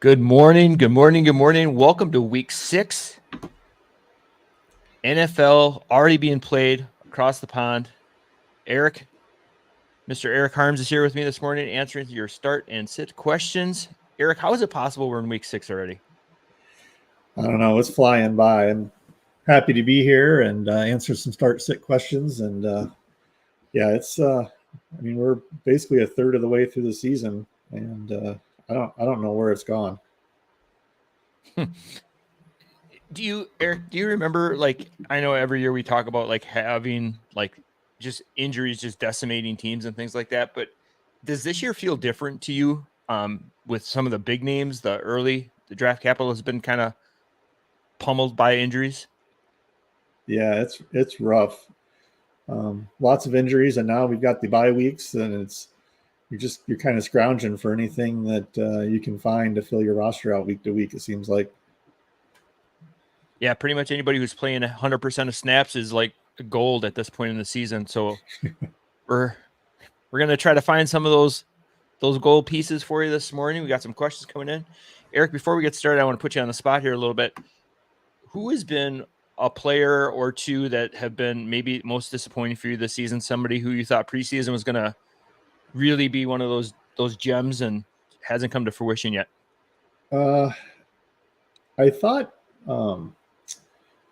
Good morning. Good morning. Good morning. Welcome to week 6. NFL already being played across the pond. Mr. Eric Harms is here with me this morning answering your start and sit questions. Eric, how is it possible we're in week 6 already? I don't know. It's flying by. I'm happy to be here and answer some start sit questions. And we're basically a third of the way through the season, and I don't know where it's gone. Eric, do you remember, I know every year we talk about having just injuries just decimating teams and things like that, but does this year feel different to you with some of the big names? The draft capital has been kind of pummeled by injuries. Yeah, it's rough. Lots of injuries, and now we've got the bye weeks, and you're kind of scrounging for anything that you can find to fill your roster out week to week. It seems like. Yeah, pretty much anybody who's playing 100% of snaps is like gold at this point in the season. So we're gonna try to find some of those gold pieces for you this morning. We got some questions coming in. Eric, before we get started, I want to put you on the spot here a little bit. Who has been a player or two that have been maybe most disappointing for you this season? Somebody who you thought preseason was gonna really be one of those gems and hasn't come to fruition yet? I thought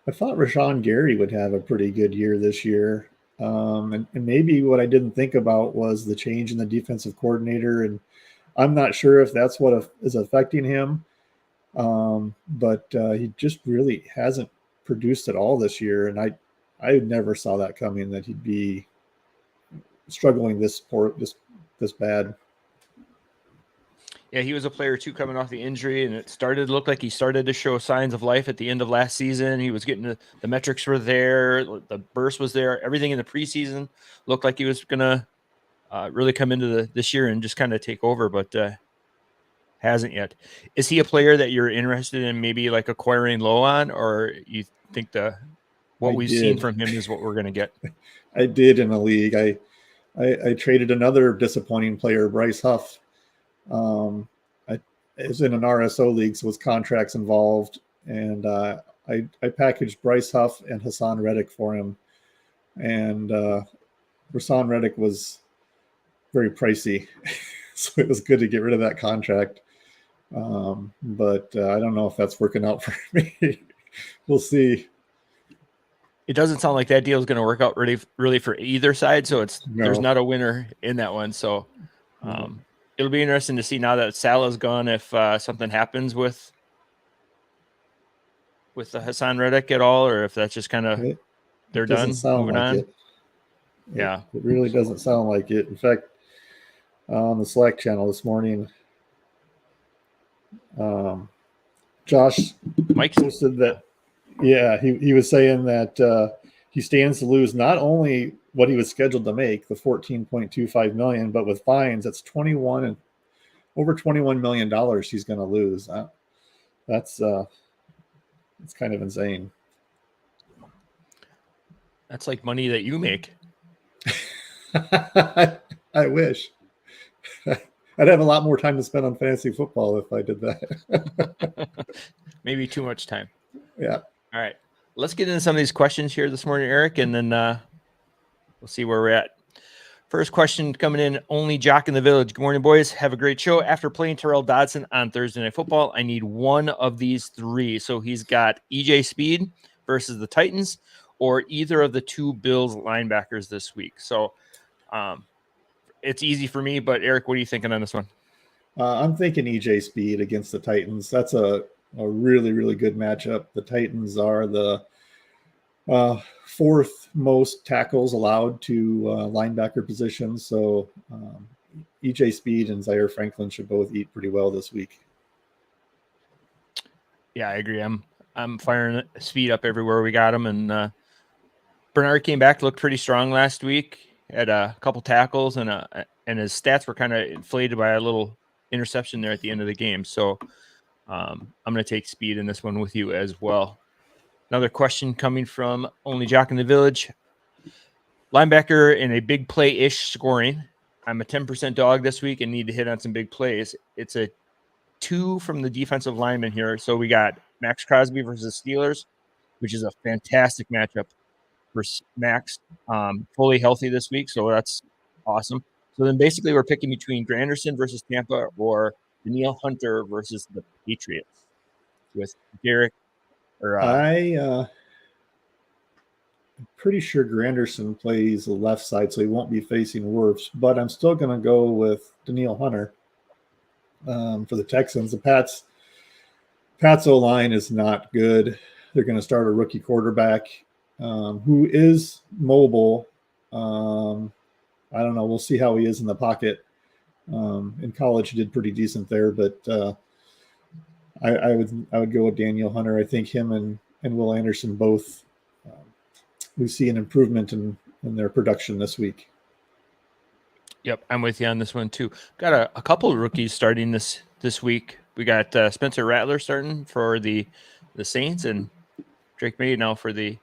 Rashawn Gary would have a pretty good year this year. And maybe what I didn't think about was the change in the defensive coordinator. And I'm not sure if that's what is affecting him. But he just really hasn't produced at all this year. And I never saw that coming, that he'd be struggling this bad. Yeah, he was a player too coming off the injury, and it looked like he started to show signs of life at the end of last season. He was getting the metrics were there, the burst was there, everything in the preseason looked like he was gonna really come into this year and just kind of take over, but hasn't yet. Is he a player that you're interested in maybe like acquiring low on, or you think we've seen from him is what we're gonna get? I did in a league. I traded another disappointing player, Bryce Huff. I was in an RSO league, so with contracts involved, and I packaged Bryce Huff and Hassan Reddick for him, and Hassan Reddick was very pricey, so it was good to get rid of that contract. But I don't know if that's working out for me. We'll see. It doesn't sound like that deal is going to work out really for either side. So there's not a winner in that one. So it'll be interesting to see now that Salah's gone if something happens with the Hassan Reddick at all, or if that's just kind of they're done moving on. Yeah, it really doesn't sound like it. In fact, on the Slack channel this morning, Josh Mike posted that. Yeah, he was saying that he stands to lose not only what he was scheduled to make, the $14.25 million, but with fines, that's over $21 million he's going to lose. That's kind of insane. That's like money that you make. I wish. I'd have a lot more time to spend on fantasy football if I did that. Maybe too much time. Yeah. All right. Let's get into some of these questions here this morning, Eric, and then we'll see where we're at. First question coming in, Only Jock in the Village. Good morning, boys. Have a great show. After playing Terrell Dodson on Thursday Night Football, I need one of these three. So he's got EJ Speed versus the Titans or either of the two Bills linebackers this week. So it's easy for me, but Eric, what are you thinking on this one? I'm thinking EJ Speed against the Titans. That's a really, really good matchup. The Titans are the fourth most tackles allowed to linebacker positions. So EJ Speed and Zaire Franklin should both eat pretty well this week. Yeah, I agree. I'm firing Speed up everywhere we got him. And Bernard came back, looked pretty strong last week. Had a couple tackles and his stats were kind of inflated by a little interception there at the end of the game. So I'm going to take Speed in this one with you as well. Another question coming from Only Jock in the Village. Linebacker in a big play-ish scoring. I'm a 10% dog this week and need to hit on some big plays. It's a two from the defensive linemen here. So we got Max Crosby versus Steelers, which is a fantastic matchup for Max, fully healthy this week. So that's awesome. So then basically we're picking between Granderson versus Tampa or Danielle Hunter versus the Patriots with Derek or I'm pretty sure Granderson plays the left side, so he won't be facing Wirfs, but I'm still going to go with Danielle Hunter for the Texans. The Pats O-line is not good. They're going to start a rookie quarterback who is mobile. I don't know. We'll see how he is in the pocket. In college, he did pretty decent there, but I would go with Daniel Hunter. I think him and Will Anderson both we see an improvement in their production this week. Yep, I'm with you on this one too. Got a couple of rookies starting this week. We got Spencer Rattler starting for the Saints and Drake May now for the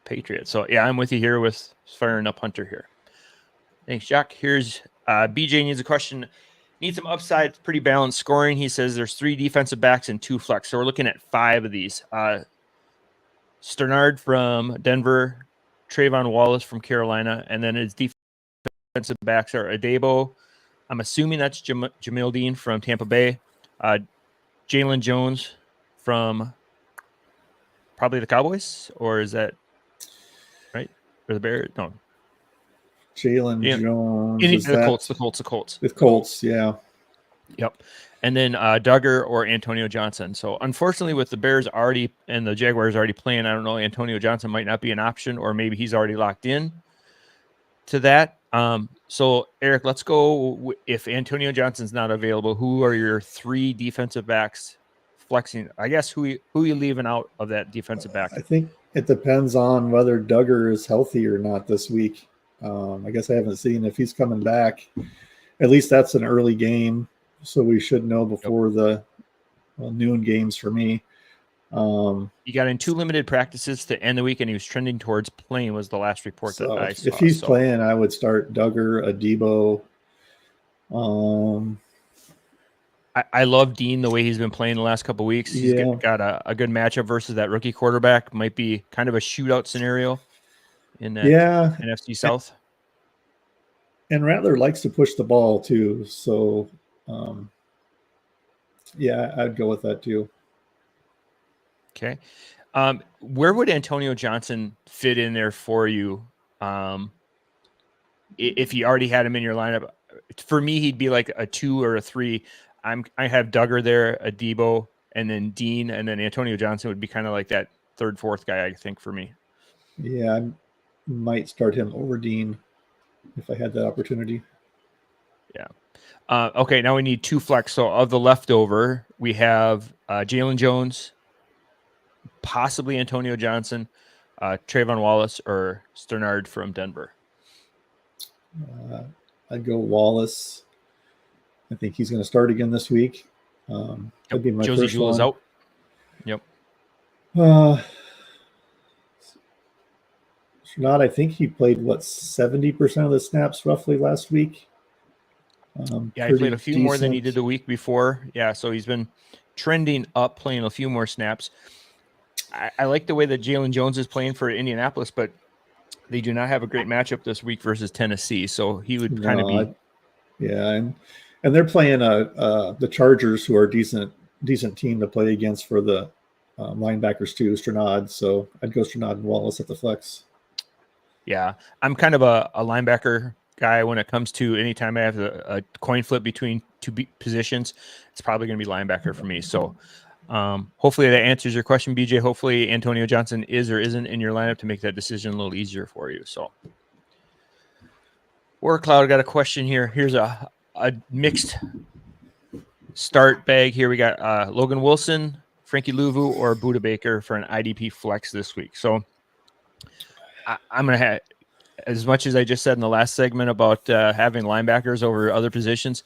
Patriots. So yeah, I'm with you here with firing up Hunter here. Thanks, Jack. Here's BJ needs a question. Needs some upside, pretty balanced scoring. He says there's 3 defensive backs and 2 flex. So we're looking at 5 of these. Sternard from Denver, Trayvon Wallace from Carolina, and then his defensive backs are Adebo. I'm assuming that's Jamil Dean from Tampa Bay. Jalen Jones from probably the Cowboys, or is that right? Or the Bears? No. Jalen Jones. The Colts. The Colts, yeah. Yep. And then Duggar or Antonio Johnson. So unfortunately, with the Bears already and the Jaguars already playing, I don't know, Antonio Johnson might not be an option, or maybe he's already locked in to that. So Eric, let's go. If Antonio Johnson's not available, who are your 3 defensive backs flexing? I guess who you leaving out of that defensive back? I think it depends on whether Duggar is healthy or not this week. I guess I haven't seen if he's coming back. At least that's an early game, so we should know before the noon games for me. He got in 2 limited practices to end the week, and he was trending towards playing. Was the last report that I saw. If he's playing, I would start Duggar, Adebo. I love Dean the way he's been playing the last couple of weeks. He's got a good matchup versus that rookie quarterback. Might be kind of a shootout scenario in that NFC South. And Rattler likes to push the ball too. So, I'd go with that too. Okay. Where would Antonio Johnson fit in there for you? If you already had him in your lineup, for me, he'd be like a 2 or a 3. I have Duggar there, Adebo, and then Dean, and then Antonio Johnson would be kind of like that 3rd, 4th guy, I think, for me. Yeah, I might start him over Dean if I had that opportunity. Yeah. Okay, now we need 2 flex. So of the leftover, we have Jalen Jones, possibly Antonio Johnson, Trayvon Wallace, or Sternard from Denver. I'd go Wallace. I think he's going to start again this week. That'd be my Josie first Jewell one. is out. Yep. Not, I think he played 70% of the snaps roughly last week. He played a few more than he did the week before. Yeah, so he's been trending up, playing a few more snaps. I like the way that Jalen Jones is playing for Indianapolis, but they do not have a great matchup this week versus Tennessee, so he would kind of be. And they're playing the Chargers, who are a decent team to play against for the linebackers too, Sternad. So I'd go Sternad and Wallace at the flex. Yeah, I'm kind of a linebacker guy when it comes to anytime I have a coin flip between 2 positions. It's probably going to be linebacker for me. So hopefully that answers your question, BJ. Hopefully Antonio Johnson is or isn't in your lineup to make that decision a little easier for you. So War Cloud got a question here. Here's a mixed start bag here. We got Logan Wilson, Frankie Louvu, or Buda Baker for an IDP flex this week. So I'm going to have, as much as I just said in the last segment about having linebackers over other positions,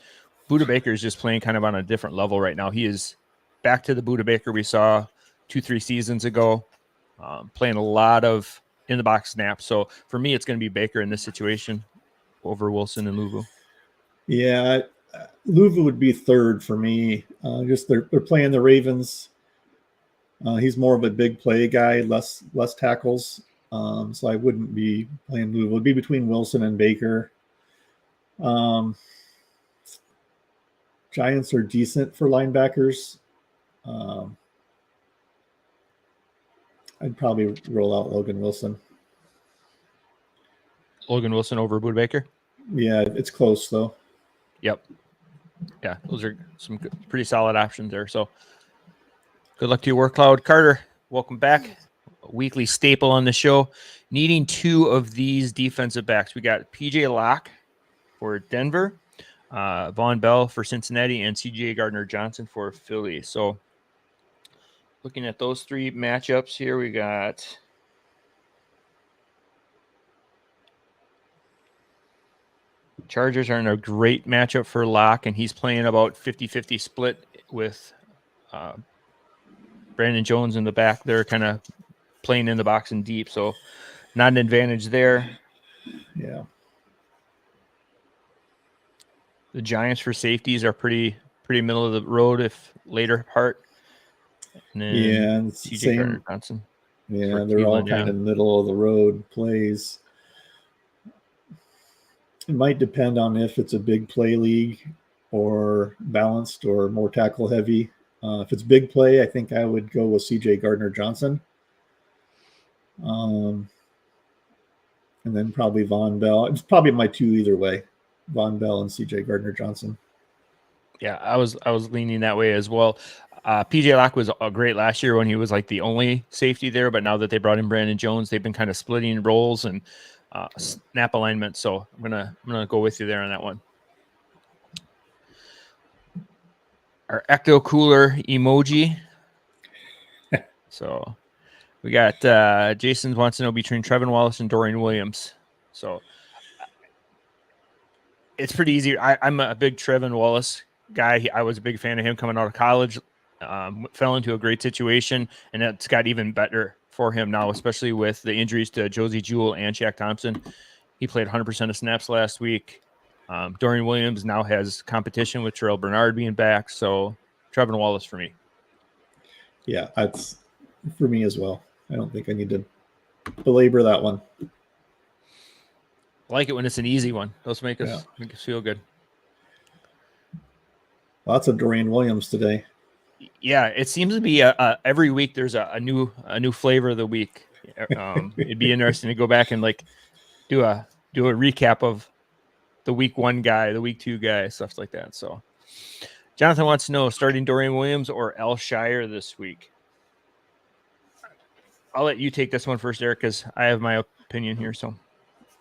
Buda Baker is just playing kind of on a different level right now. He is back to the Buda Baker we saw 2-3 seasons ago, playing a lot of in-the-box snaps. So for me, it's going to be Baker in this situation over Wilson and Louvu. Yeah, Louva would be third for me. Just they're playing the Ravens. He's more of a big play guy, less tackles. So I wouldn't be playing Louva. It would be between Wilson and Baker. Giants are decent for linebackers. I'd probably roll out Logan Wilson. Logan Wilson over Budda Baker? Yeah, it's close though. Yep. Yeah, those are some pretty solid options there. So good luck to your work, Cloud. Carter, welcome back. A weekly staple on the show. Needing two of these defensive backs. We got PJ Locke for Denver, Von Bell for Cincinnati, and CJ Gardner-Johnson for Philly. So looking at those three matchups here, we got Chargers are in a great matchup for Locke, and he's playing about 50-50 split with Brandon Jones in the back. They're kind of playing in the box and deep, so not an advantage there. Yeah. The Giants for safeties are pretty middle of the road, if later part. And then and CJ Gardner-Johnson. Yeah, they're all kind of middle of the road plays. It might depend on if it's a big play league or balanced or more tackle heavy. If it's big play, I think I would go with CJ Gardner-Johnson. And then probably Von Bell. It's probably my two either way, Von Bell and CJ Gardner-Johnson. Yeah, I was leaning that way as well. PJ Locke was great last year when he was like the only safety there, but now that they brought in Brandon Jones, they've been kind of splitting roles and snap alignment. So I'm gonna go with you there on that one. Our ecto cooler emoji. So we got Jason wants to know between Trevin Wallace and Dorian Williams. So it's pretty easy. I'm a big Trevin Wallace guy. I was a big fan of him coming out of college. Fell into a great situation, and it's got even better for him now, especially with the injuries to Josie Jewell and Shaq Thompson. He played 100% of snaps last week. Dorian Williams now has competition with Terrell Bernard being back, so Trevin Wallace for me. Yeah, that's for me as well. I don't think I need to belabor that one. I like it when it's an easy one. Those make us feel good. Lots of Dorian Williams today. Yeah, it seems to be every week there's a new flavor of the week. It'd be interesting to go back and like do a recap of the week 1 guy, the week 2 guy, stuff like that. So Jonathan wants to know starting Dorian Williams or Al Shire this week. I'll let you take this one first, Eric, because I have my opinion here. So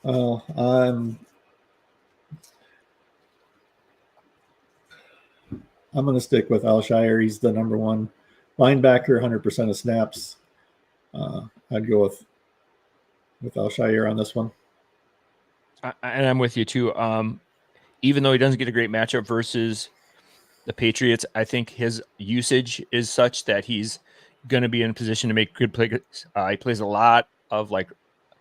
I'm going to stick with Al Shire. He's the number one linebacker, 100% of snaps. I'd go with Al Shire on this one. And I'm with you too. Even though he doesn't get a great matchup versus the Patriots, I think his usage is such that he's going to be in a position to make good plays. He plays a lot of like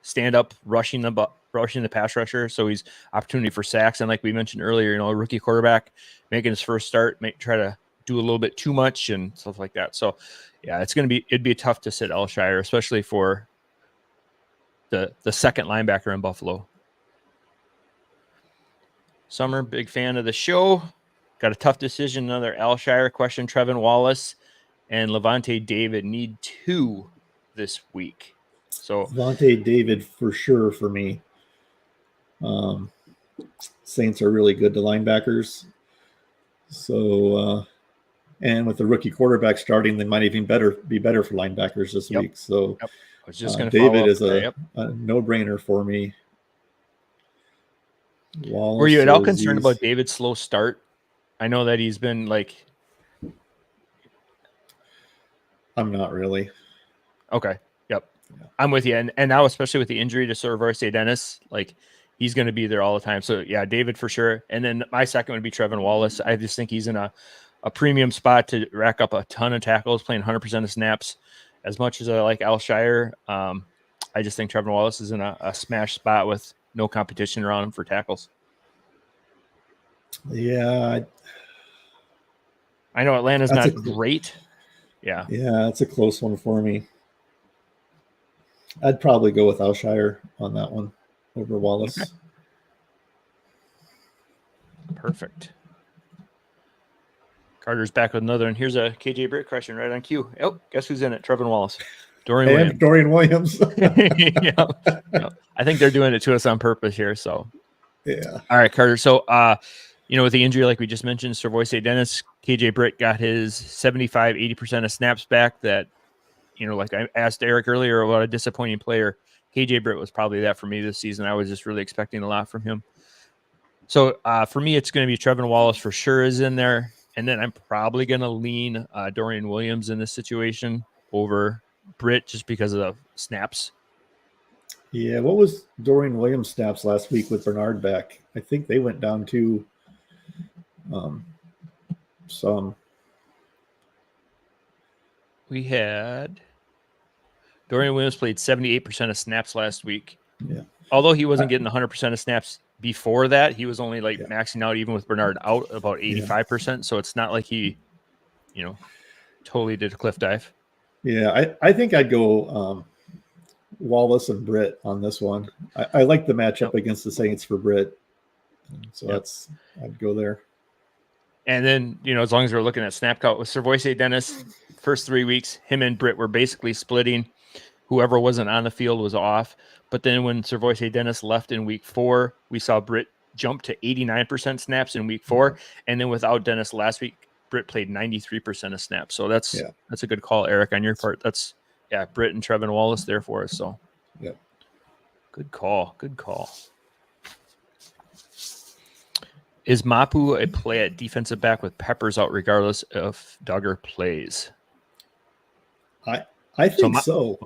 stand up rushing the pass rusher, so he's opportunity for sacks. And like we mentioned earlier, a rookie quarterback making his first start, try to do a little bit too much and stuff like that. So yeah, it'd be tough to sit Al Shire, especially for the second linebacker in Buffalo. Summer, big fan of the show. Got a tough decision. Another Al Shire question. Trevin Wallace and Levante David need 2 this week. So Levante David for sure for me. Saints are really good to linebackers. So, and with the rookie quarterback starting, they might even be better for linebackers this week. So I was just going to David is a no-brainer for me. Wallace, were you at all concerned about David's slow start? I know that he's been like. I'm not really. Okay. Yep. Yeah. I'm with you. And now, especially with the injury to Sorvarse Dennis, like he's going to be there all the time. So yeah, David for sure. And then my second would be Trevin Wallace. I just think he's in a premium spot to rack up a ton of tackles, playing 100% of snaps. As much as I like Al Shire, I just think Trevin Wallace is in a smash spot with no competition around him for tackles. Yeah, I know Atlanta's that's a not great. Yeah. yeah, it's a close one for me. I'd probably go with Alshire on that one over Wallace. Okay. Perfect. Carter's back with another, and here's a KJ Britt question right on cue. Oh, guess who's in it? Trevin Wallace. Dorian And Williams. Dorian Williams. Yeah. I think they're doing it to us on purpose here. So, Yeah. all right, Carter. So, with the injury, like we just mentioned, Servoise Dennis, KJ Britt got his 75, 80% of snaps back. That, like I asked Eric earlier about a disappointing player. KJ Britt was probably that for me this season. I was just really expecting a lot from him. So for me, it's going to be Trevin Wallace for sure is in there. And then I'm probably going to lean Dorian Williams in this situation over Britt just because of the snaps. Yeah. What was Dorian Williams' snaps last week with Bernard back? I think they went down to some. We had Dorian Williams played 78% of snaps last week. Yeah. Although he wasn't getting 100% of snaps before that, he was only maxing out even with Bernard out about 85%. So it's not like he, totally did a cliff dive. Yeah, I think I'd go Wallace and Britt on this one. I like the matchup against the Saints for Britt. So I'd go there. And then, as long as we're looking at snap count with Servoise Dennis, first 3 weeks, him and Britt were basically splitting. Whoever wasn't on the field was off. But then when Servoise Dennis left in week 4, we saw Britt jump to 89% snaps in week 4. And then without Dennis last week, Britt played 93% of snaps. So that's a good call, Eric, on your part. That's Britt and Trevin Wallace there for us. So good call. Good call. Is Mapu a play at defensive back with Peppers out regardless if Duggar plays? I think so.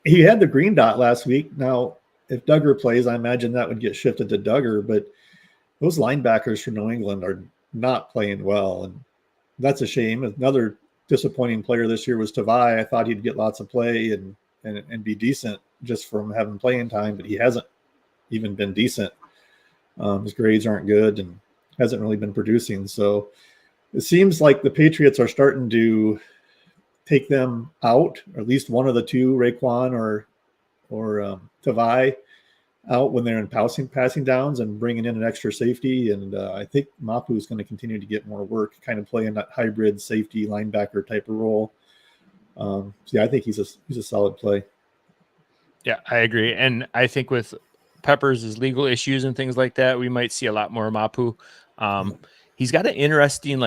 He had the green dot last week. Now, if Duggar plays, I imagine that would get shifted to Duggar, but those linebackers from New England are not playing well, and that's a shame. Another disappointing player this year was Tavai. I thought he'd get lots of play and be decent just from having playing time, but he hasn't even been decent. His grades aren't good and hasn't really been producing. So it seems like the Patriots are starting to take them out, or at least one of the two, Raekwon or Tavai, out when they're in passing downs and bringing in an extra safety. And I think Mapu is going to continue to get more work, kind of playing that hybrid safety linebacker type of role. I think he's a solid play. Yeah, I agree. And I think with Peppers' legal issues and things like that, we might see a lot more Mapu. He's got an interesting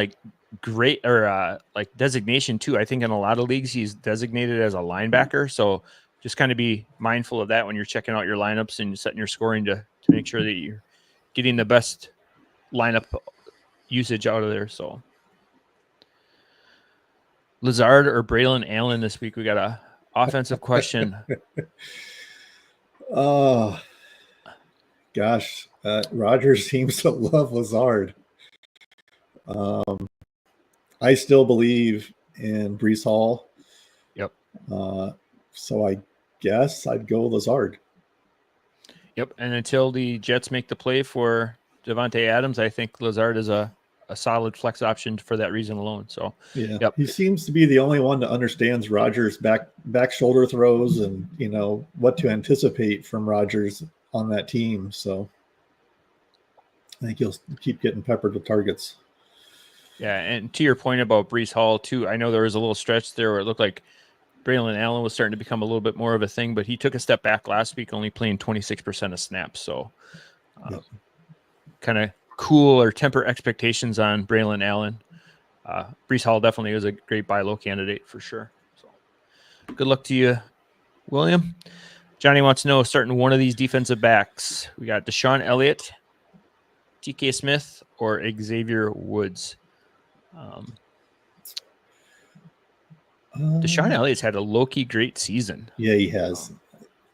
designation too. I think in a lot of leagues he's designated as a linebacker. So just kind of be mindful of that when you're checking out your lineups and setting your scoring to make sure that you're getting the best lineup usage out of there. So Lazard or Braylon Allen this week? We got a offensive question. Oh gosh, Rodgers seems to love Lazard. I still believe in Breece Hall. Yep. So I guess I'd go Lazard. Yep. And until the Jets make the play for Devontae Adams, I think Lazard is a solid flex option for that reason alone. So he seems to be the only one that understands Rodgers' back shoulder throws and what to anticipate from Rodgers on that team. So I think he'll keep getting peppered with targets. Yeah, and to your point about Breece Hall too, I know there was a little stretch there where it looked like Braylon Allen was starting to become a little bit more of a thing, but he took a step back last week, only playing 26% of snaps. So kind of cool or temper expectations on Braylon Allen. Breece Hall definitely was a great buy low candidate for sure. So good luck to you, William. Johnny wants to know, starting one of these defensive backs, we got Deshaun Elliott, TK Smith, or Xavier Woods. Deshaun Elliott's had a low-key great season. Yeah, he has.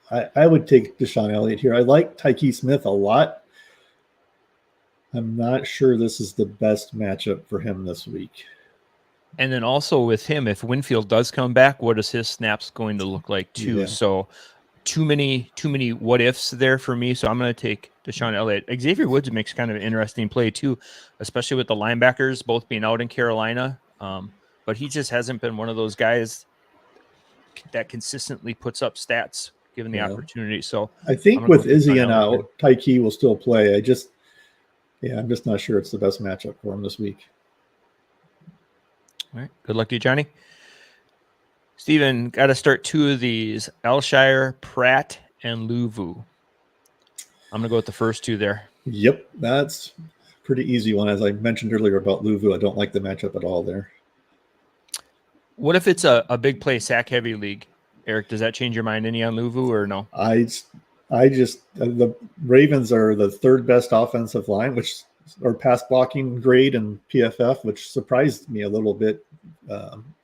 I would take Deshaun Elliott here. I like Tyke Smith a lot. I'm not sure this is the best matchup for him this week. And then also with him, if Winfield does come back, what is his snaps going to look like too? Yeah. So too many what ifs there for me. So I'm going to take Deshaun Elliott. Xavier Woods makes kind of an interesting play too, especially with the linebackers both being out in Carolina. But he just hasn't been one of those guys that consistently puts up stats given the opportunity. So I think with with Izzy and out, Tyke will still play. I'm just not sure it's the best matchup for him this week. All right. Good luck to you, Johnny. Steven, got to start two of these: Alshire, Pratt, and Louvu. I'm going to go with the first two there. Yep, that's a pretty easy one. As I mentioned earlier about Louvu, I don't like the matchup at all there. What if it's a big play sack heavy league? Eric, does that change your mind any on Louvu or no? I just the Ravens are the third best offensive line, or pass blocking grade in PFF, which surprised me a little bit.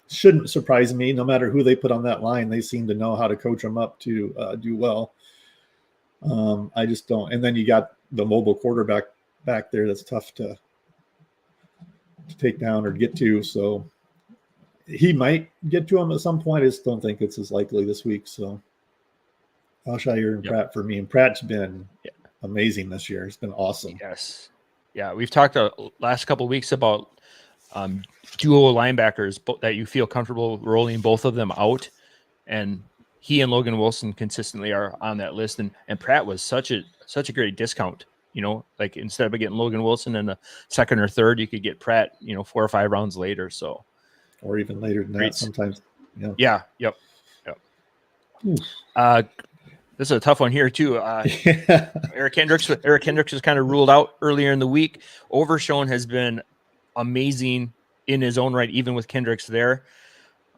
Shouldn't surprise me. No matter who they put on that line, they seem to know how to coach them up to do well. I just don't. And then you got the mobile quarterback back there that's tough to take down or get to. So he might get to him at some point. I just don't think it's as likely this week. So Alshire and Pratt for me. And Pratt's been amazing this year. It's been awesome. Yes. Yeah, we've talked last couple of weeks about duo linebackers that you feel comfortable rolling both of them out, and he and Logan Wilson consistently are on that list. And Pratt was such a great discount. Like instead of getting Logan Wilson in the second or third, you could get Pratt 4 or 5 rounds later. So, or even later than that sometimes. Yeah. Yep. This is a tough one here too. Eric Hendricks was kind of ruled out earlier in the week. Overshown has been amazing in his own right, even with Kendricks there.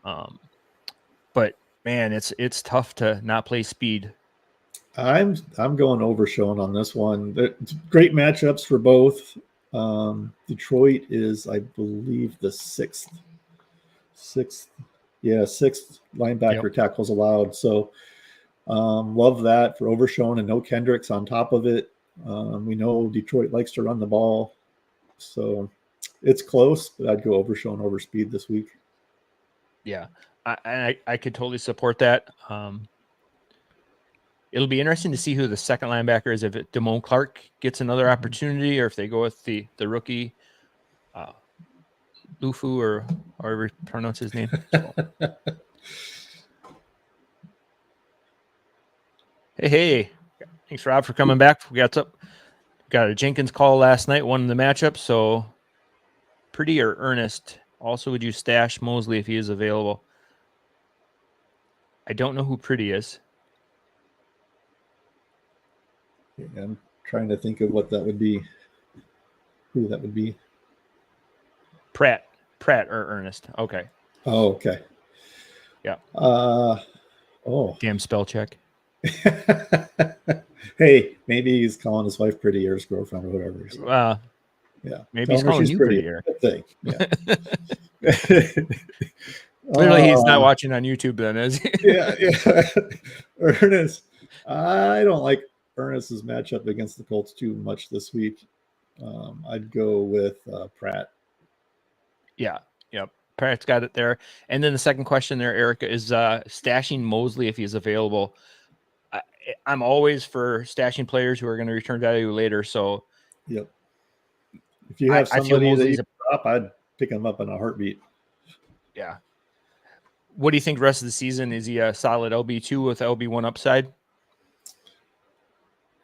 But man, it's tough to not play speed. I'm going Overshown on this one. Great matchups for both. Detroit is, I believe, the sixth linebacker tackles allowed. So love that for Overshown and no Kendricks on top of it. We know Detroit likes to run the ball, so it's close, but I'd go Overshown over speed this week. Yeah, I could totally support that. It'll be interesting to see who the second linebacker is, if Damone Clark gets another opportunity or if they go with the rookie Lufu, or however you pronounce his name. So. Hey. Thanks, Rob, for coming back. We got a Jenkins call last night, won the matchup. So Pretty or Ernest? Also, would you stash Mosley if he is available? I don't know who Pretty is. I'm trying to think of what that would be. Who that would be? Pratt or Ernest. Okay. Oh, okay. Yeah. Damn spell check. Hey, maybe he's calling his wife Pretty or his girlfriend or whatever. So. Yeah. Maybe he's calling you pretty. Thing. Yeah. Clearly, he's not watching on YouTube then, is he? Yeah. Ernest. I don't like Ernest's matchup against the Colts too much this week. I'd go with Pratt. Yeah. Yep. Pratt's got it there. And then the second question there, Erica, is stashing Mosley if he's available. I'm always for stashing players who are going to return value later. So, yep. If you have somebody that you drop, I'd pick him up in a heartbeat. Yeah. What do you think the rest of the season? Is he a solid LB2 with LB1 upside?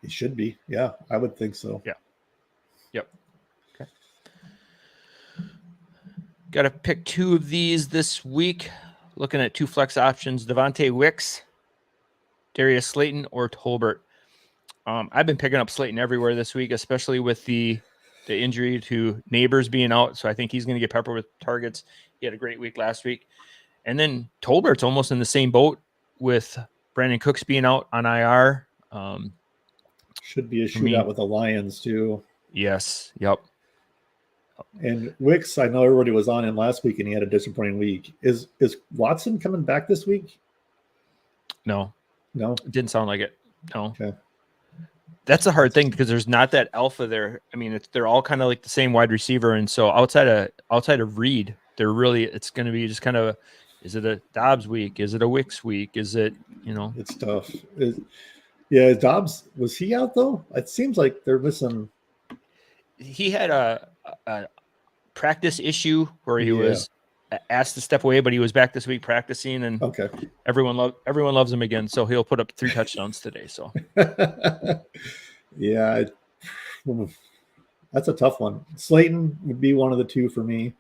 He should be. Yeah, I would think so. Yeah. Yep. Okay. Got to pick two of these this week. Looking at two flex options: Devontae Wicks, Darius Slayton, or Tolbert. I've been picking up Slayton everywhere this week, especially with the injury to Neighbors being out. So I think he's going to get peppered with targets. He had a great week last week. And then Tolbert's almost in the same boat with Brandon Cooks being out on IR. Should be a shootout with the Lions too. Yes. Yep. And Wicks, I know everybody was on him last week and he had a disappointing week. Is Watson coming back this week? No. It didn't sound like it. No. Okay. That's a hard thing because there's not that alpha there. I mean, they're all kind of like the same wide receiver, and so outside of Reed, it's going to be just kind of Is it a Dobbs week? Is it a Wicks week? Is it, It's tough. Yeah, Dobbs, was he out though? It seems like they're missing. he had a practice issue where he Yeah. was asked to step away, but he was back this week practicing, and Okay. everyone loves him again. So he'll put up 3 touchdowns today. So Yeah, that's a tough one. Slayton would be one of the two for me.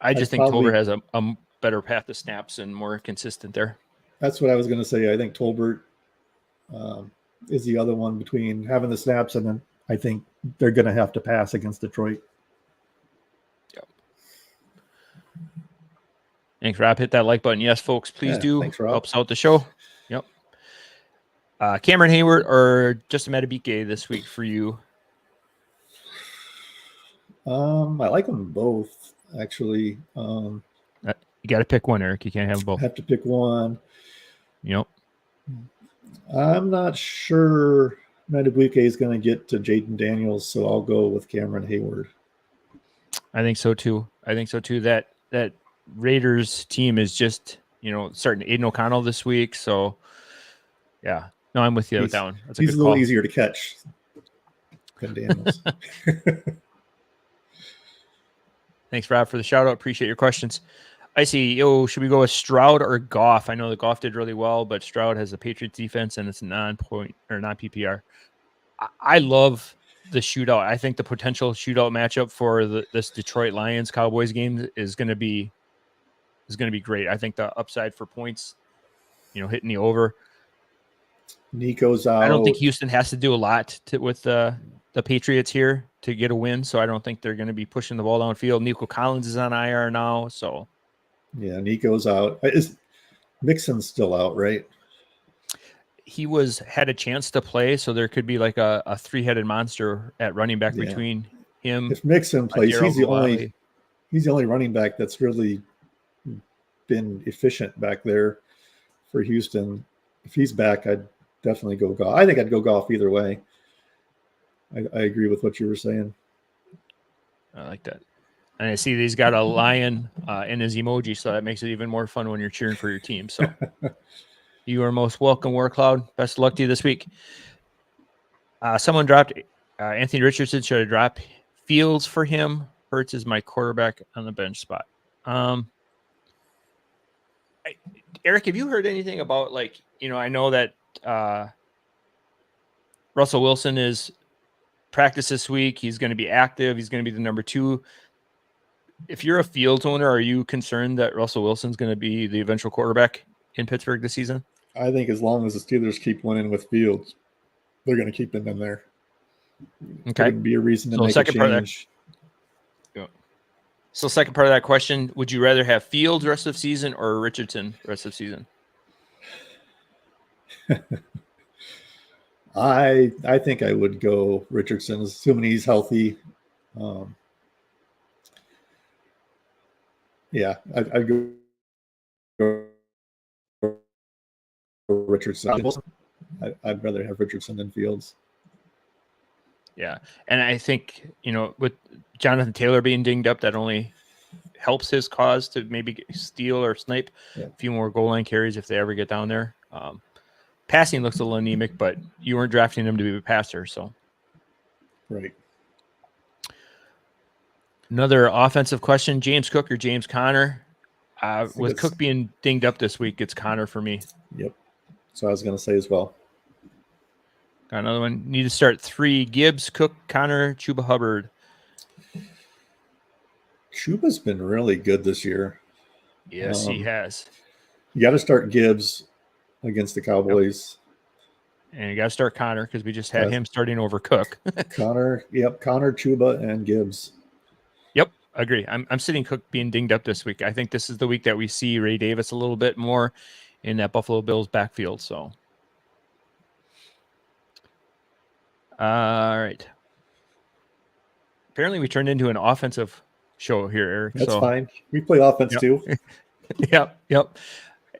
I just I'd think probably- Tolbert has a better path to snaps and more consistent there. That's what I was going to say. I think Tolbert is the other one between having the snaps, and then I think they're going to have to pass against Detroit. Yep. Thanks, Rob. Hit that like button. Yes, folks, please do. Thanks, Rob. Helps out the show. Yep. Cameron Hayward or Justin Madubuike this week for you? I like them both, actually. You got to pick one, Eric. You can't have both. I have to pick one. Yep. I'm not sure Madubuike is going to get to Jaden Daniels, so I'll go with Cameron Hayward. I think so too. That Raiders team is just, starting Aiden O'Connell this week. So, yeah. No, I'm with you with that one. That's He's good a little call. easier to catch than Daniels. Thanks, Rob, for the shout out. Appreciate your questions. I see. Should we go with Stroud or Goff? I know that Goff did really well, but Stroud has a Patriots defense and it's non-point or non-PPR. I love the shootout. I think the potential shootout matchup for this Detroit Lions Cowboys game is going to be great. I think the upside for points, hitting the over. Nico's out. I don't think Houston has to do a lot with the Patriots here to get a win, so I don't think they're going to be pushing the ball downfield. Nico Collins is on IR now, so yeah, Nico's out. Is Mixon's still out, right? He had a chance to play, so there could be like a 3-headed monster at running back between him. If Mixon plays, he's the only running back that's really been efficient back there for Houston. If he's back, I'd definitely go Goff. I think I'd go Goff either way. I agree with what you were saying. I like that. And I see he's got a lion in his emoji, so that makes it even more fun when you're cheering for your team. So you are most welcome, War Cloud. Best of luck to you this week. Someone dropped Anthony Richardson. Should I drop Fields for him? Hurts is my quarterback on the bench spot. Eric, have you heard anything about, I know that Russell Wilson is practice this week. He's going to be active. He's going to be the number 2. If you're a Fields owner, are you concerned that Russell Wilson's going to be the eventual quarterback in Pittsburgh this season? I think as long as the Steelers keep winning with Fields, they're going to keep him in there. Okay. There wouldn't be a reason to make a change. So second part of that question, would you rather have Fields rest of season or Richardson rest of season? I think I would go Richardson, assuming he's healthy. Yeah, I'd go Richardson. I'd rather have Richardson than Fields. Yeah, and I think, with Jonathan Taylor being dinged up, that only helps his cause to maybe steal or snipe a few more goal line carries if they ever get down there. Passing looks a little anemic, but you weren't drafting him to be a passer, so. Right. Another offensive question, James Cook or James Conner? With Cook being dinged up this week, it's Conner for me. Yep. So I was going to say as well. Got another one. Need to start 3. Gibbs, Cook, Conner, Chuba Hubbard. Chuba's been really good this year. Yes, he has. You got to start Gibbs against the Cowboys. Yep. And you got to start Conner because we just had him starting over Cook. Conner, Chuba, and Gibbs. Yep, agree. I'm sitting Cook being dinged up this week. I think this is the week that we see Ray Davis a little bit more in that Buffalo Bills backfield. So, all right. Apparently, we turned into an offensive show here, Eric. That's fine. We play offense too. Yep.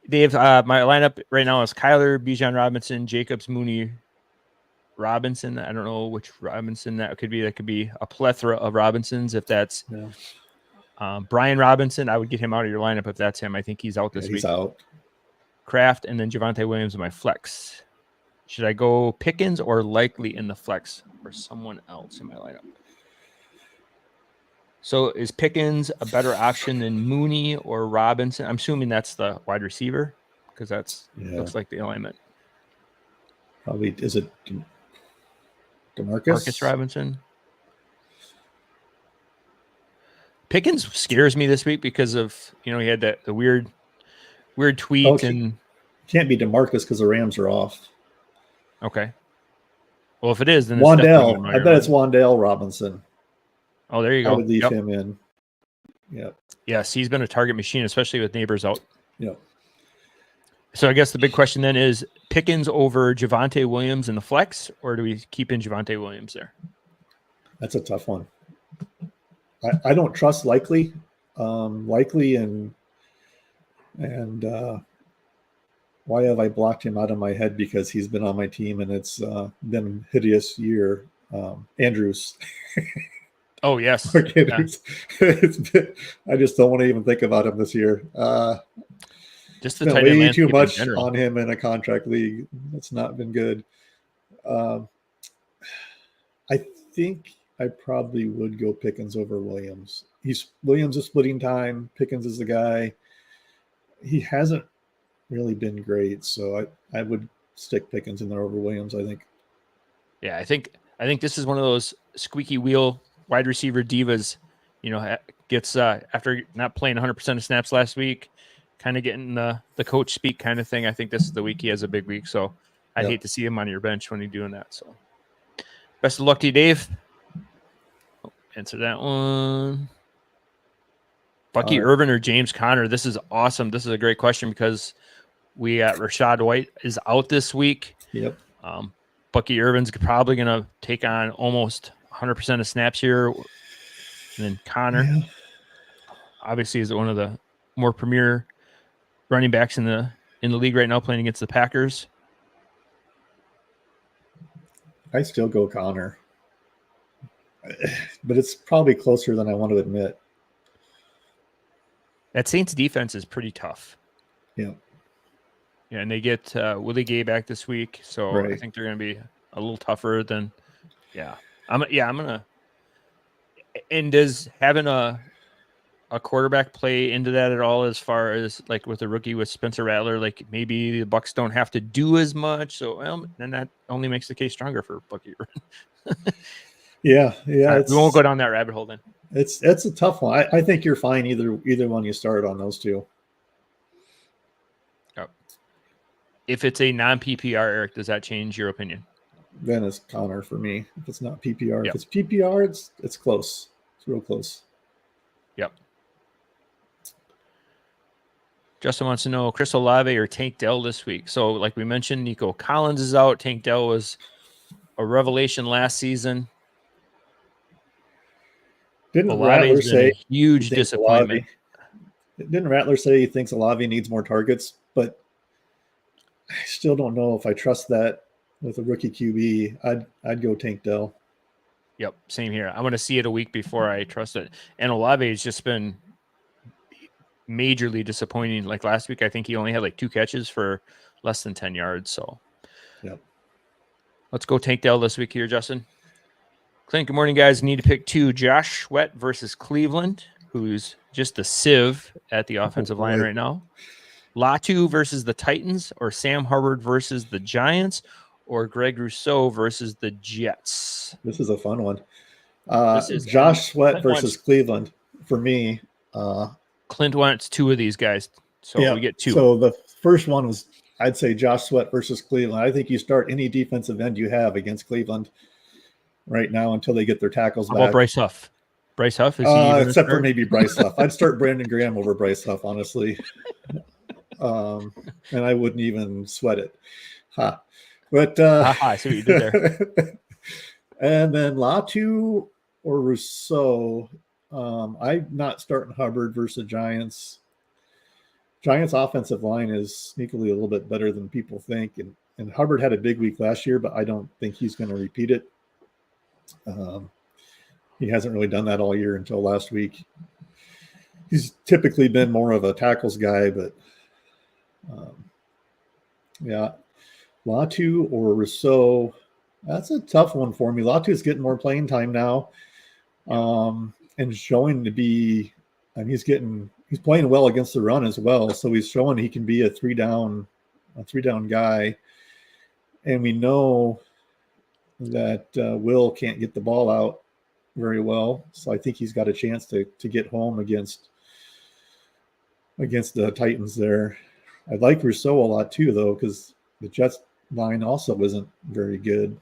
Dave, my lineup right now is Kyler, Bijan Robinson, Jacobs, Mooney, Robinson. I don't know which Robinson that could be. That could be a plethora of Robinsons if that's Brian Robinson, I would get him out of your lineup if that's him. I think he's out this week. He's out. Kraft, and then Javonte Williams in my flex. Should I go Pickens or Likely in the flex or someone else in my lineup? So is Pickens a better option than Mooney or Robinson? I'm assuming that's the wide receiver because that's looks like the alignment. Probably is it DeMarcus? Marcus Robinson. Pickens scares me this week because of he had the weird tweet and can't be DeMarcus because the Rams are off. Okay. Well, if it is, then Wandale. I bet it's Wandale Robinson. Oh, there you go. I would leave him in. Yeah. Yes, he's been a target machine, especially with Neighbors out. Yeah. So I guess the big question then is Pickens over Javonte Williams in the flex, or do we keep in Javonte Williams there? That's a tough one. I don't trust Likely. Likely and why have I blocked him out of my head? Because he's been on my team and it's been a hideous year. Andrews. Oh, yes. Yeah. I just don't want to even think about him this year. Just the way too much on him in a contract league. It's not been good. I think I probably would go Pickens over Williams. Williams is splitting time. Pickens is the guy. He hasn't really been great, so I would stick Pickens in there over Williams, I think. Yeah, I think this is one of those squeaky wheel wide receiver divas, gets after not playing 100% of snaps last week, kind of getting the coach speak kind of thing. I think this is the week he has a big week, so I'd hate to see him on your bench when he's doing that. So best of luck to you, Dave. Answer that one. Bucky Irvin or James Conner? This is awesome. This is a great question because we got Rashad White is out this week. Yep. Bucky Irvin's probably going to take on almost 100% of snaps here. And then Conner, obviously, is one of the more premier running backs in the league right now, playing against the Packers. I still go Conner, but it's probably closer than I want to admit. That Saints defense is pretty tough. Yeah. Yeah, and they get Willie Gay back this week, so I think they're going to be a little tougher than. Yeah, I'm gonna. And does having a quarterback play into that at all, as far as like with the rookie with Spencer Rattler, like maybe the Bucs don't have to do as much, so then that only makes the case stronger for Bucky. Yeah. We won't go down that rabbit hole then. It's a tough one. I think you're fine either one you start on those two. If it's a non-PPR, Eric, does that change your opinion? Then it's Conner for me. If it's not PPR, Yep. If it's PPR, it's close. It's real close. Yep. Justin wants to know Chris Olave or Tank Dell this week. So, like we mentioned, Nico Collins is out. Tank Dell was a revelation last season. Didn't Rattler say a huge disappointment? Didn't Rattler say he thinks Olave needs more targets? But I still don't know if I trust that with a rookie QB. I'd go Tank Dell. Yep, same here. I want to see it a week before I trust it. And Olave has just been majorly disappointing. Like last week, I think he only had like 2 catches for less than 10 yards. So, yep. Let's go Tank Dell this week here, Justin. Clint, good morning, guys. Need to pick 2. Josh Sweat versus Cleveland, who's just a sieve at the offensive line right now. Latu versus the Titans, or Sam Hubbard versus the Giants, or Greg Rousseau versus the Jets. This is a fun one. Josh Sweat versus Cleveland for me. Clint wants 2 of these guys, so we get 2. So the first one was, I'd say Josh Sweat versus Cleveland. I think you start any defensive end you have against Cleveland right now until they get their tackles back. How about Bryce Huff? Bryce Huff? Is he except for maybe Bryce Huff. I'd start Brandon Graham over Bryce Huff, honestly. And I wouldn't even sweat it. But I see what you did there. And then Latu or Rousseau. I'm not starting Hubbard versus Giants. Giants offensive line is sneakily a little bit better than people think. And Hubbard had a big week last year, but I don't think he's going to repeat it. He hasn't really done that all year until last week. he's typically been more of a tackles guy, but yeah, Latu or Rousseau, that's a tough one for me. Latu is getting more playing time now, and showing to be, and he's playing well against the run as well. So he's showing he can be a three down guy, and we know that Will can't get the ball out very well. So I think he's got a chance to get home against the Titans there. I like Rousseau a lot too, though, because the Jets line also isn't very good.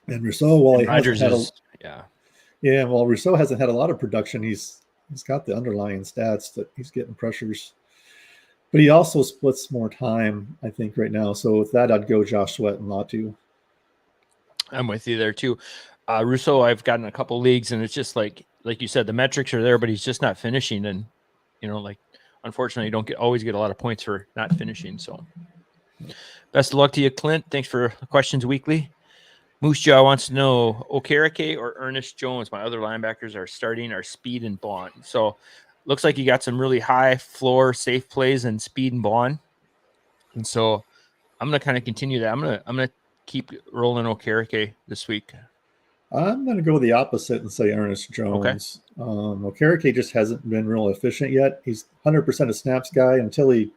And Rousseau, while he hasn't had while Rousseau hasn't had a lot of production, he's got the underlying stats that he's getting pressures. But he also splits more time, I think, right now. So with that, I'd go Josh Sweat and Latu. I'm with you there too. Rousseau, I've gotten a couple leagues, and it's just like you said, the metrics are there, but he's just not finishing. And unfortunately, you don't always get a lot of points for not finishing. So, best of luck to you, Clint. Thanks for the questions weekly. Moose Jaw wants to know Okereke or Ernest Jones. My other linebackers are starting our Speed and Bond. So, looks like you got some really high floor safe plays in Speed and Bond. And so, I'm gonna kind of continue that. I'm gonna keep rolling Okereke this week. I'm going to go the opposite and say Ernest Jones. Okay. Okereke just hasn't been real efficient yet. He's 100% a snaps guy. Until he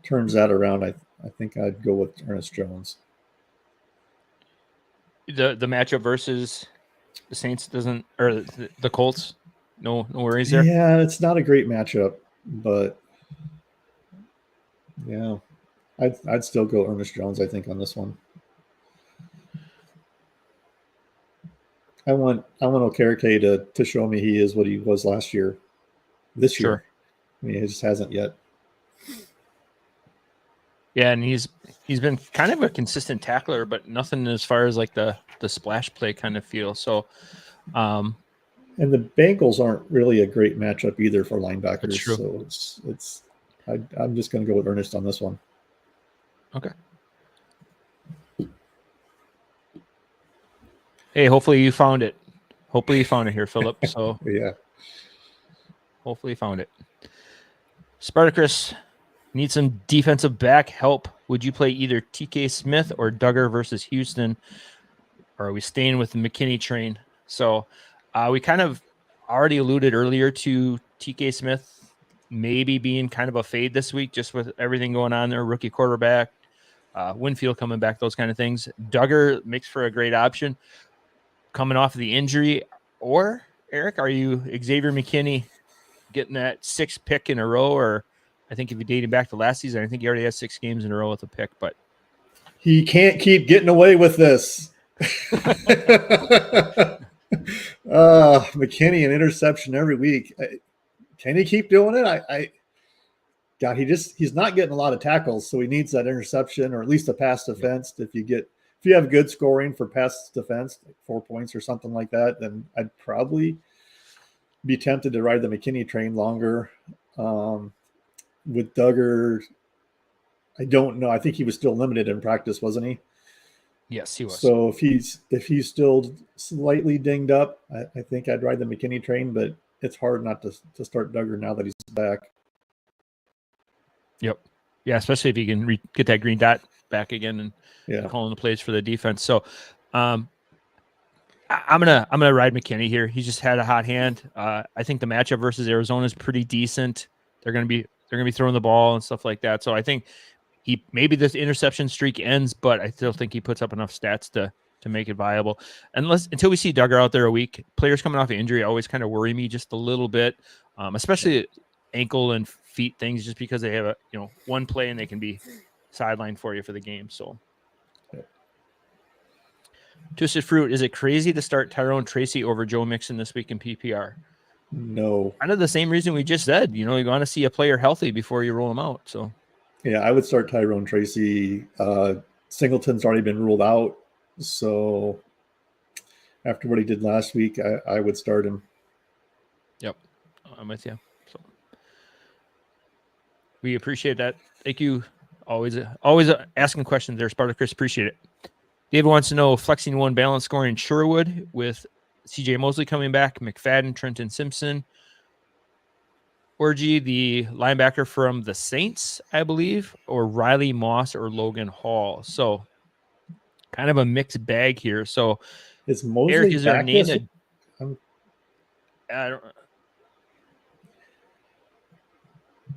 turns that around, I think I'd go with Ernest Jones. The matchup versus the Saints or the Colts, no worries there. Yeah, it's not a great matchup, but yeah, I'd still go Ernest Jones, I think, on this one. I want Okereke to show me he is what he was last year. This year. I mean, he just hasn't yet. Yeah, and he's been kind of a consistent tackler, but nothing as far as like the splash play kind of feel. So and the Bengals aren't really a great matchup either for linebackers. That's true. So I'm just going to go with Ernest on this one. Okay. Hey, hopefully you found it. Hopefully you found it here, Philip. So yeah. Hopefully you found it. Spartacus needs some defensive back help. Would you play either TK Smith or Duggar versus Houston? Or are we staying with the McKinney train? So we kind of already alluded earlier to TK Smith maybe being kind of a fade this week, just with everything going on there. Rookie quarterback, Winfield coming back, those kind of things. Duggar makes for a great option coming off of the injury. Or, Eric, are you Xavier McKinney getting that 6th pick in a row? Or I think if you dated back to last season, I think he already has 6 games in a row with a pick. But he can't keep getting away with this. McKinney an interception every week. Can he keep doing it? God, he's not getting a lot of tackles, so he needs that interception or at least a pass defense. If you have good scoring for pass defense, like 4 points or something like that, then I'd probably be tempted to ride the McKinney train longer. With Duggar, I don't know. I think he was still limited in practice, wasn't he? Yes, he was. So if he's still slightly dinged up, I think I'd ride the McKinney train, but it's hard not to start Duggar now that he's back. Yep. Yeah, especially if you can get that green dot back again and calling the plays for the defense. So I'm gonna ride McKinney here. He just had a hot hand. I think the matchup versus Arizona is pretty decent. They're gonna be throwing the ball and stuff like that. So I think maybe this interception streak ends, but I still think he puts up enough stats to make it viable. Until we see Duggar out there a week, players coming off of injury always kind of worry me just a little bit, especially ankle and feet things, just because they have one play and they can be sidelined for you for the game. So Twisted Fruit, is it crazy to start Tyrone Tracy over Joe Mixon this week in PPR? No. Kind of the same reason we just said, you want to see a player healthy before you roll him out. So yeah, I would start Tyrone Tracy. Singleton's already been ruled out. So after what he did last week, I would start him. Yep. I'm with you. So we appreciate that. Thank you. Always asking questions there, Spartacus. Appreciate it. David wants to know flexing one balance scoring Sherwood with CJ Mosley coming back, McFadden, Trenton Simpson. Orgy, the linebacker from the Saints, I believe, or Riley Moss or Logan Hall. So kind of a mixed bag here. So Is Eric, Mosley is there a back name this? that I'm-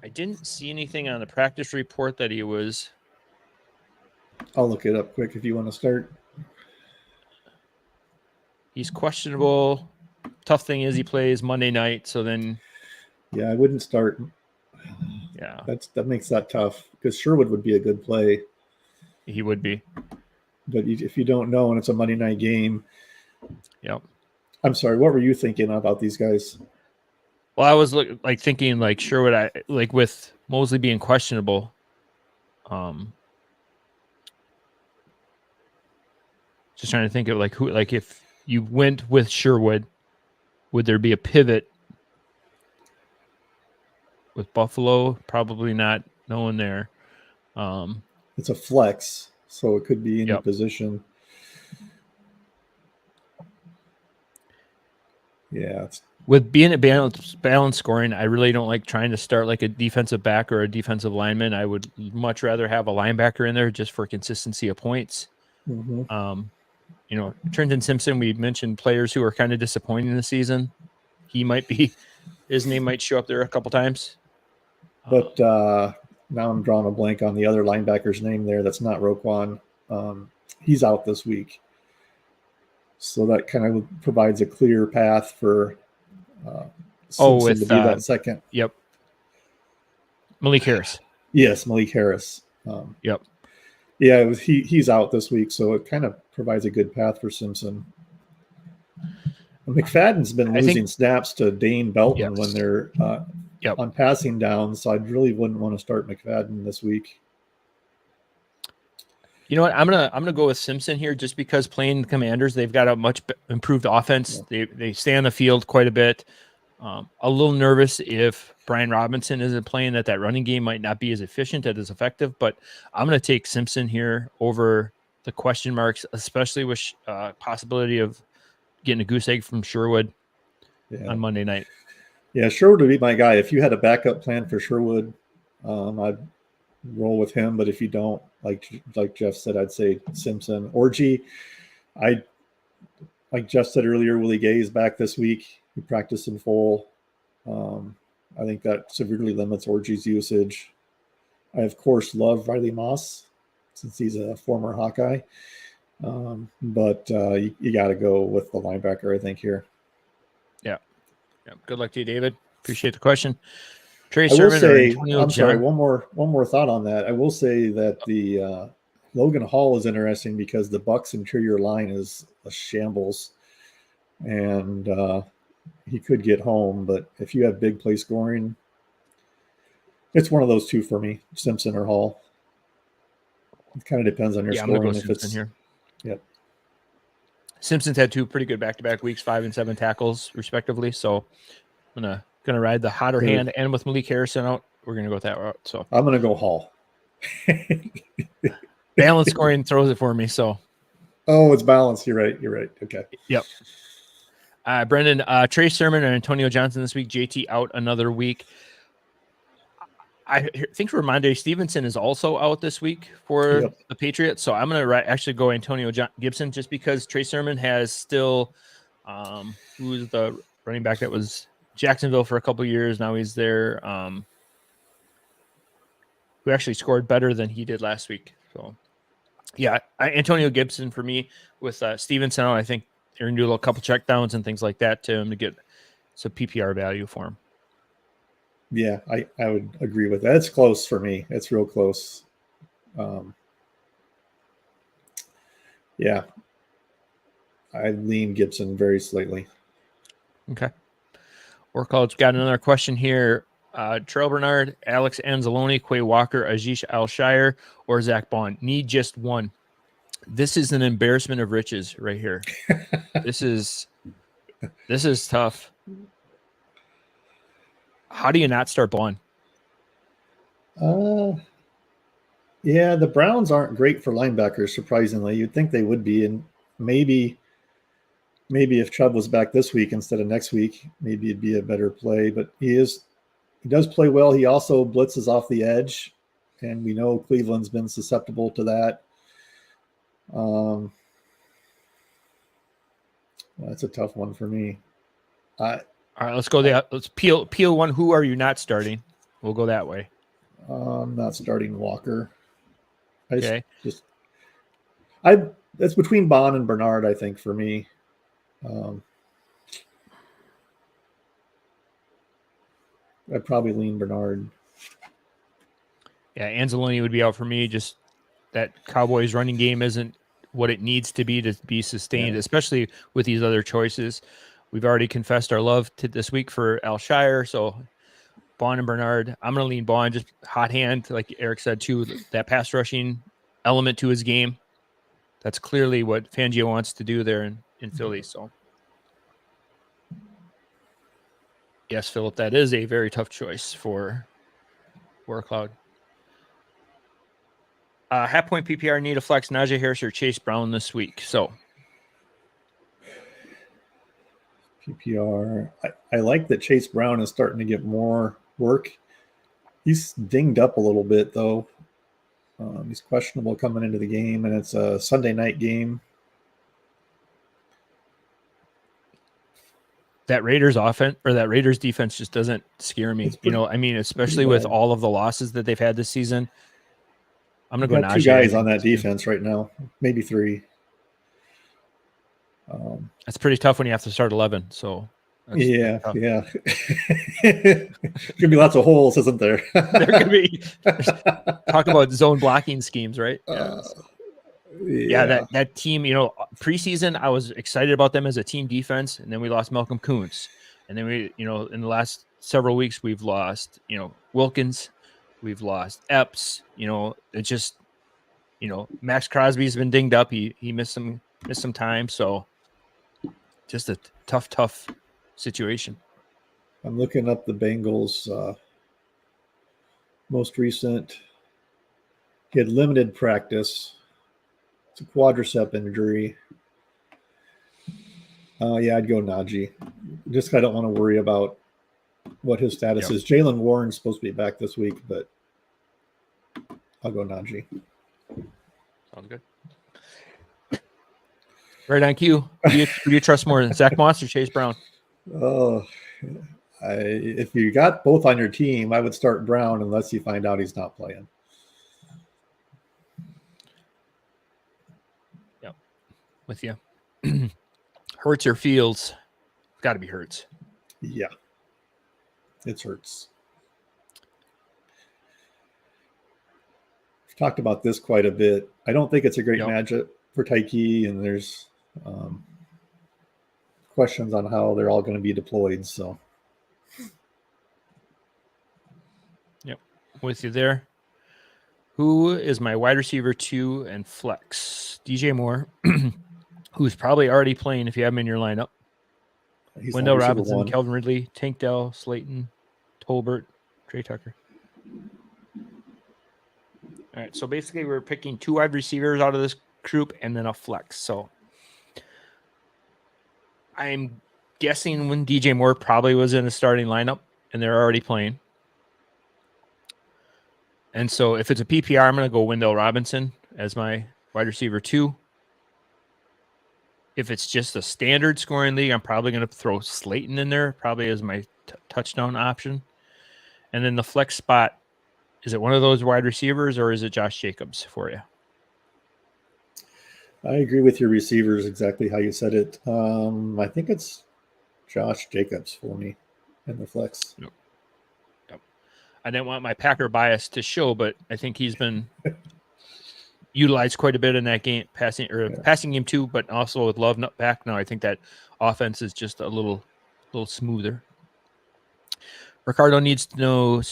I didn't see anything on the practice report that he was. I'll look it up quick if you want to start. He's questionable. Tough thing is he plays Monday night, so then Yeah, I wouldn't start. yeah, That makes that tough because Sherwood would be a good play, he would be. but if you don't know and it's a Monday night game, Yep. I'm sorry. What were you thinking about these guys? Well, I was thinking Sherwood, I like with Mosley being questionable. Just trying to think of who, if you went with Sherwood, would there be a pivot with Buffalo? Probably not. No one there. It's a flex, so it could be any Yep. position. Yeah, With being a balance scoring, I really don't like trying to start like a defensive back or a defensive lineman. I would much rather have a linebacker in there just for consistency of points. Trenton Simpson, we mentioned players who are kind of disappointing this season. His name might show up there a couple times. But now I'm drawing a blank on the other linebacker's name there. That's not Roquan. He's out this week. So that kind of provides a clear path for Simpson to be that second. Yep. Malik Harris. Yes, Malik Harris. Yep. Yeah, he's out this week, so it kind of provides a good path for Simpson. McFadden's been losing snaps to Dane Belton when they're on passing downs, so I really wouldn't want to start McFadden this week. You know what? I'm gonna go with Simpson here just because playing the Commanders, they've got a much improved offense. Yeah. They stay on the field quite a bit. A little nervous if Brian Robinson isn't playing, that running game might not be as efficient, as effective. But I'm going to take Simpson here over the question marks, especially with possibility of getting a goose egg from Sherwood on Monday night. Yeah, Sherwood would be my guy. If you had a backup plan for Sherwood, I'd roll with him. But if you don't, like Jeff said, I'd say Simpson. Orgy, like Jeff said earlier, Willie Gay is back this week. He practiced in full. I think that severely limits Orgy's usage. I, of course, love Riley Moss since he's a former Hawkeye. But you got to go with the linebacker, I think, here. Yeah. Good luck to you, David. Appreciate the question. Trey Sermon. I'm sorry. One more thought on that. I will say that the Logan Hall is interesting because the Bucs interior line is a shambles, and he could get home. But if you have big play scoring, it's one of those two for me: Simpson or Hall. It kind of depends on your scoring. I'm gonna go Simpson here. Yep. Simpson's had two pretty good back-to-back weeks, 5 and 7 tackles respectively. So I'm gonna ride the hotter hand, and with Malik Harrison out, we're gonna go with that route. So I'm gonna go Hall. Balance scoring throws it for me. So it's balanced. You're right. Okay. Yep. Brendan, Trey Sermon and Antonio Johnson this week. JT out another week. I think Ramondre Stevenson is also out this week for the Patriots. So I'm going to actually go Antonio Gibson just because Trey Sermon has still, who's the running back that was Jacksonville for a couple of years. Now he's there, who actually scored better than he did last week. So, yeah, Antonio Gibson for me with Stevenson. I think they're going to do a couple check downs and things like that to him to get some PPR value for him. Yeah, I would agree with that. It's close for me. It's real close. Yeah, I lean Gibson very slightly. Okay. Or College got another question here. Terrell Bernard, Alex Anzalone, Quay Walker, Ajish Alshire, or Zach Bond. Need just one. This is an embarrassment of riches right here. This is tough. How do you not start Bond? Yeah, the Browns aren't great for linebackers, surprisingly. You'd think they would be, and maybe if Chubb was back this week instead of next week, maybe it'd be a better play. But he is he does play well. He also blitzes off the edge, and we know Cleveland's been susceptible to that. That's a tough one for me. All right, let's go there. Let's peel one. Who are you not starting? We'll go that way. I'm not starting Walker. Okay. It's between Bond and Bernard, I think, for me. I'd probably lean Bernard. Yeah, Anzalone would be out for me. Just that Cowboys running game isn't what it needs to be sustained, especially with these other choices. We've already confessed our love to this week for Al Shire, so Bond and Bernard. I'm going to lean Bond, just hot hand, like Eric said too. That pass rushing element to his game. That's clearly what Fangio wants to do there in Philly. So, yes, Philip, that is a very tough choice for Cloud. Half point PPR need a flex Najee Harris or Chase Brown this week. So PPR. I like that Chase Brown is starting to get more work. He's dinged up a little bit though. He's questionable coming into the game, and it's a Sunday night game. That Raiders offense or that Raiders defense just doesn't scare me. Especially with all of the losses that they've had this season. I'm going to go Najee. 2 guys on that defense right now, maybe 3. That's pretty tough when you have to start 11. So yeah. Could be lots of holes, isn't there? There could be. Talk about zone blocking schemes, right? That team. Preseason, I was excited about them as a team defense, and then we lost Malcolm Kuntz, and then we, in the last several weeks, we've lost, Wilkins, we've lost Epps. It's just, Max Crosby's been dinged up. He missed some time, so just a tough situation. I'm looking up the Bengals' most recent. He had limited practice. It's a quadricep injury. I'd go Najee. Just I don't want to worry about what his status is. Jalen Warren's supposed to be back this week, but I'll go Najee. Sounds good. Right on cue. Who do you trust more, Zach Moss or Chase Brown? Oh, if you got both on your team, I would start Brown unless you find out he's not playing. Yep, with you. Hurts or Fields? Got to be Hurts. Yeah, it's Hurts. We've talked about this quite a bit. I don't think it's a great matchup for Tyke, and there's questions on how they're all going to be deployed. So, yep, with you there. Who is my wide receiver 2 and flex? DJ Moore, who's probably already playing if you have him in your lineup. Wendell Robinson, Calvin Ridley, Tank Dell, Slayton, Tolbert, Trey Tucker. All right, so basically we're picking 2 wide receivers out of this group and then a flex. So I'm guessing when DJ Moore probably was in a starting lineup and they're already playing. And so if it's a PPR, I'm going to go Wendell Robinson as my wide receiver 2. If it's just a standard scoring league, I'm probably going to throw Slayton in there, probably as my touchdown option. And then the flex spot, is it one of those wide receivers or is it Josh Jacobs for you? I agree with your receivers exactly how you said it. I think it's Josh Jacobs for me in the flex. Yep. I didn't want my Packer bias to show, but I think he's been utilized quite a bit in that game, passing game too, but also with Love back now. I think that offense is just a little smoother. Ricardo needs to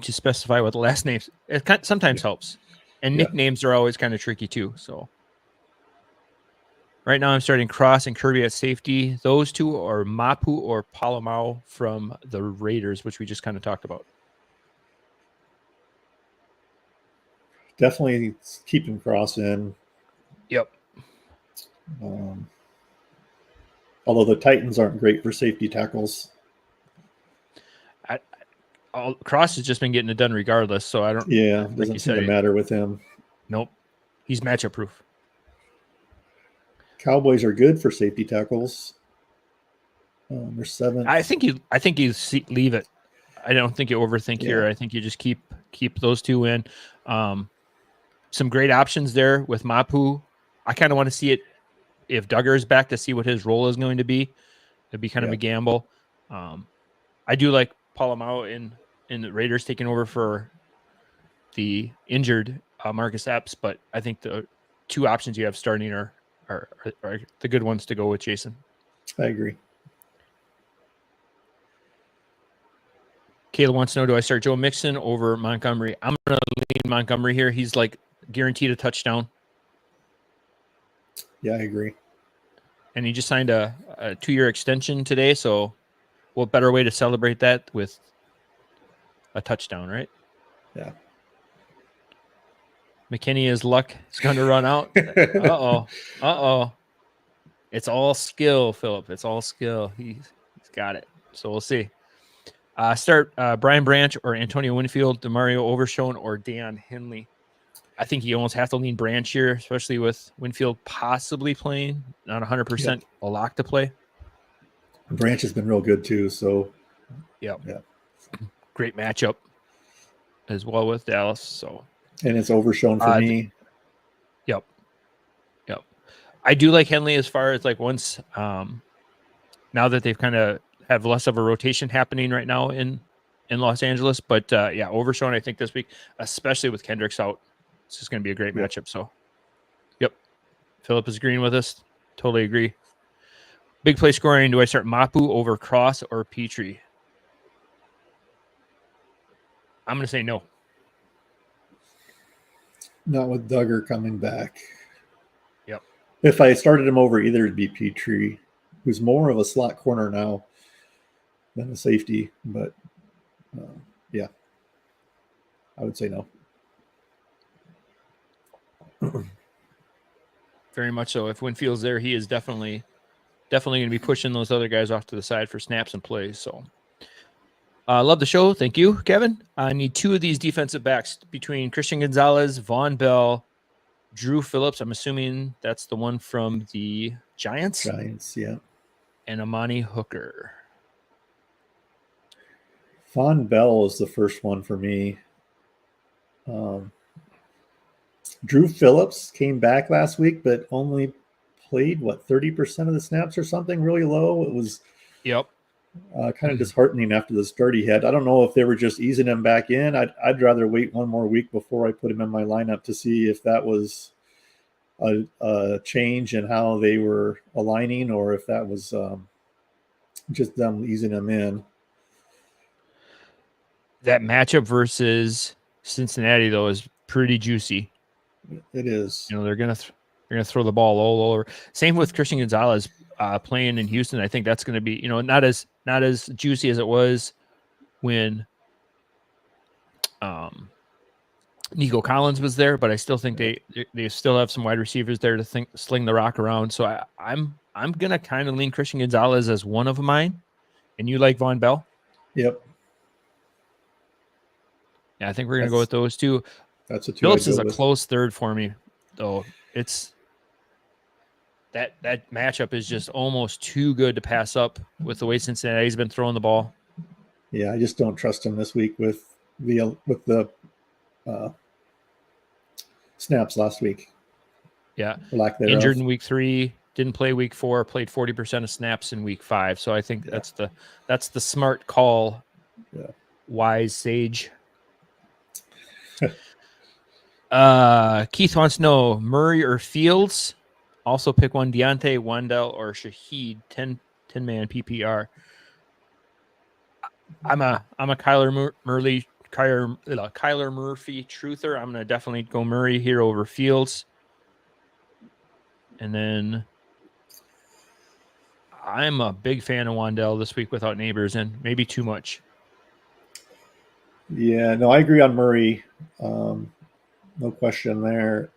specify what the last names. It sometimes helps, and nicknames are always kind of tricky too. So right now I'm starting Cross and Kirby at safety. Those 2 are Mapu or Palomau from the Raiders, which we just kind of talked about. Definitely keeping Cross in. Yep. Although the Titans aren't great for safety tackles. Cross has just been getting it done regardless. So I don't. Yeah, like doesn't you seem said, to matter with him. Nope, he's matchup proof. Cowboys are good for safety tackles. They're 7th. I think you leave it. I don't think you overthink here. I think you just keep those two in. Some great options there with Mapu. I kind of want to see it if Duggar is back to see what his role is going to be. It'd be kind of a gamble. I do like Palomao in the Raiders taking over for the injured Marcus Epps, but I think the two options you have starting are the good ones to go with, Jason. I agree. Kayla wants to know, do I start Joe Mixon over Montgomery? I'm going to lean Montgomery here. He's like guaranteed a touchdown. Yeah, I agree. And he just signed a 2-year extension today, so what better way to celebrate that with a touchdown, right? Yeah. McKinney's luck is going to run out. Uh-oh. It's all skill, Philip. It's all skill. He's got it. So we'll see. Start Brian Branch or Antonio Winfield, DeMario Overshone, or Deion Henley. I think you almost have to lean Branch here, especially with Winfield possibly playing, not 100% a lock to play. Branch has been real good too. So, yeah, great matchup as well with Dallas. So, and it's Overshone for me. Yep. I do like Henley as far as like once now that they've kind of have less of a rotation happening right now in Los Angeles. But Overshone, I think this week, especially with Kendricks out, it's just going to be a great matchup. So, Philip is agreeing with us. Totally agree. Big play scoring. Do I start Mapu over Cross or Petrie? I'm going to say no. Not with Duggar coming back. Yep. If I started him over either, it'd be Petrie, who's more of a slot corner now than a safety. But I would say no. Very much so. If Winfield's there, he is definitely going to be pushing those other guys off to the side for snaps and plays. So, love the show. Thank you, Kevin. I need 2 of these defensive backs between Christian Gonzalez, Von Bell, Drew Phillips. I'm assuming that's the one from the Giants. Yeah. And Amani Hooker. Von Bell is the first one for me. Drew Phillips came back last week, but only played 30% of the snaps or something, really low. It was kind of disheartening after the start he had. I don't know if they were just easing him back in. I'd rather wait one more week before I put him in my lineup to see if that was a change in how they were aligning or if that was just them easing him in. That matchup versus Cincinnati, though, is pretty juicy. It is. They're gonna throw the ball all over. Same with Christian Gonzalez playing in Houston. I think that's going to be not as juicy as it was when Nico Collins was there, but I still think they still have some wide receivers there to sling the rock around. So I'm gonna kind of lean Christian Gonzalez as one of mine, and you like Von Bell. Yep. Yeah, I think we're gonna go with those two. That's a 2. Phillips is a close third for me, though. It's that matchup is just almost too good to pass up with the way Cincinnati's been throwing the ball. Yeah, I just don't trust him this week with the snaps last week. Yeah, lack thereof. Injured in week 3, didn't play week 4, played 40% of snaps in week 5. So I think that's the smart call. Yeah. Wise sage. Keith wants to know Murray or Fields. Also pick one: Deontay, Wendell, or Shaheed. 10-man PPR. I'm a Kyler Murphy truther. I'm gonna definitely go Murray here over Fields. And then I'm a big fan of Wendell this week without Neighbors and maybe too much. Yeah, no, I agree on Murray. No question there.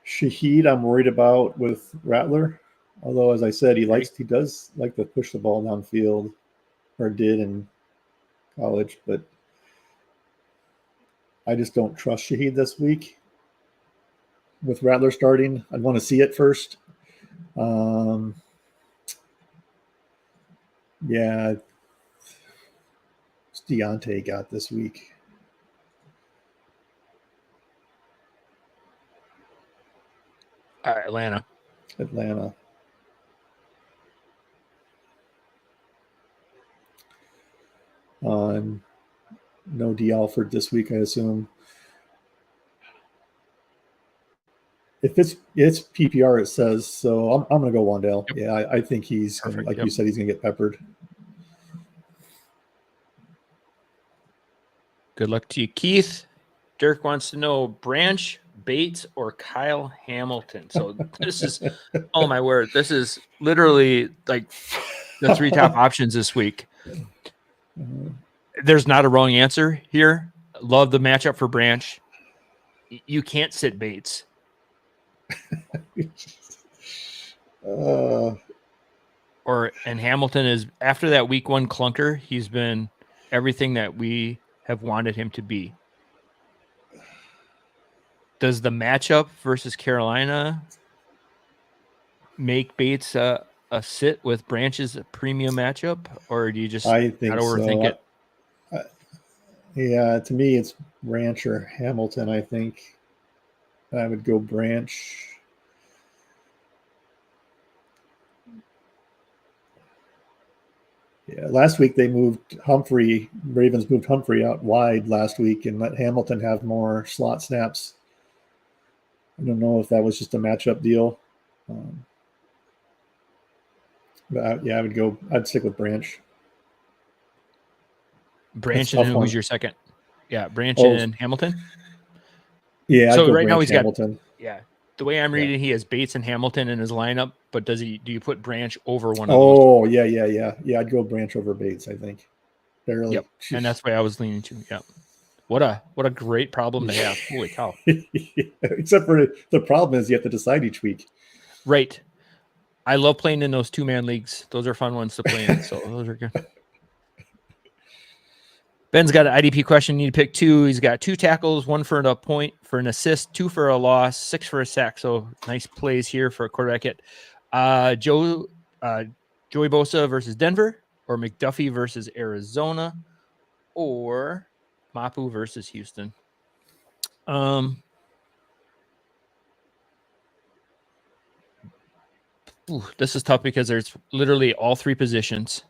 Shaheed, I'm worried about with Rattler. Although, as I said, he does like to push the ball downfield, or did in college, but I just don't trust Shaheed this week with Rattler starting. I'd want to see it first. Yeah, it's Deontay got this week. All right, Atlanta. Atlanta. No D. Alford this week, I assume. If it's PPR, it says so. I'm going to go Wandale. Yep. Yeah, I think he's gonna, like you said, he's going to get peppered. Good luck to you, Keith. Dirk wants to know Branch, Bates, or Kyle Hamilton. So this is, oh my word, this is literally like the three top options this week. There's not a wrong answer here. Love the matchup for Branch. You can't sit Bates. And Hamilton is, after that week one clunker, he's been everything that we have wanted him to be. Does the matchup versus Carolina make Bates a sit with Branch's premium matchup, or do you just I think not overthink it? Yeah, to me, it's Branch or Hamilton. I think I would go Branch. Yeah, last week they moved Humphrey. Ravens moved Humphrey out wide last week and let Hamilton have more slot snaps. I don't know if that was just a matchup deal. But yeah, I'd stick with Branch. Branch and who's your second? Yeah, Branch and Hamilton. Yeah, so I'd go right Branch, now he's Hamilton. got the way I'm reading, he has Bates and Hamilton in his lineup, but do you put Branch over one of those? Oh, yeah. I'd go Branch over Bates, I think. Barely. Yep. And that's why I was leaning to. Yep. What a great problem to have. Holy cow. Except for the problem is you have to decide each week. Right. I love playing in those 2-man leagues. Those are fun ones to play in. So those are good. Ben's got an IDP question. You need to pick 2. He's got 2 tackles, 1 for a point, for an assist, 2 for a loss, 6 for a sack. So nice plays here for a quarterback hit. Joey Bosa versus Denver, or McDuffie versus Arizona, or Mapu versus Houston. This is tough because there's literally all 3 positions.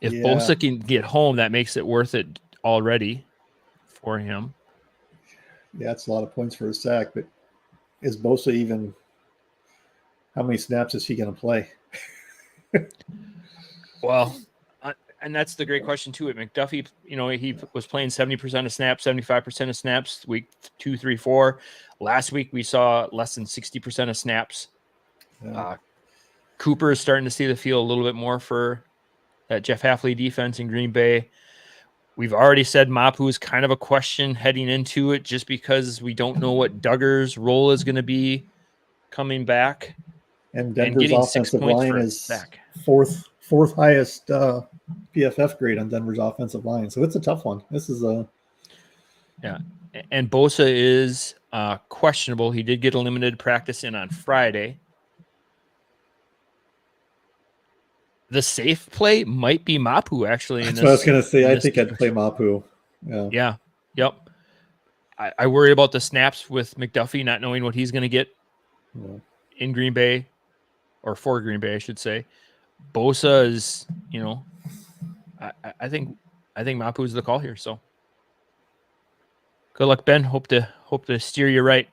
If Bosa can get home, that makes it worth it already for him. Yeah, it's a lot of points for a sack, but is Bosa even, how many snaps is he going to play? Well, and that's the great question too. At McDuffie, he was playing 70% of snaps, 75% of snaps week 2, 3, 4. Last week we saw less than 60% of snaps. Yeah. Cooper is starting to see the field a little bit more for that Jeff Hafley defense in Green Bay. We've already said Mapu is kind of a question heading into it, just because we don't know what Duggar's role is going to be coming back. And Denver's offensive line is back. fourth highest PFF grade on Denver's offensive line. So it's a tough one. This is and Bosa is questionable. He did get a limited practice in on Friday. The safe play might be Mapu, actually. That's what I was going to say. I think I'd play Mapu. Yeah. Yep. I worry about the snaps with McDuffie, not knowing what he's going to get in Green Bay, or for Green Bay, I should say. Bosa is, I think Mapu is the call here. So good luck, Ben. Hope to steer you right.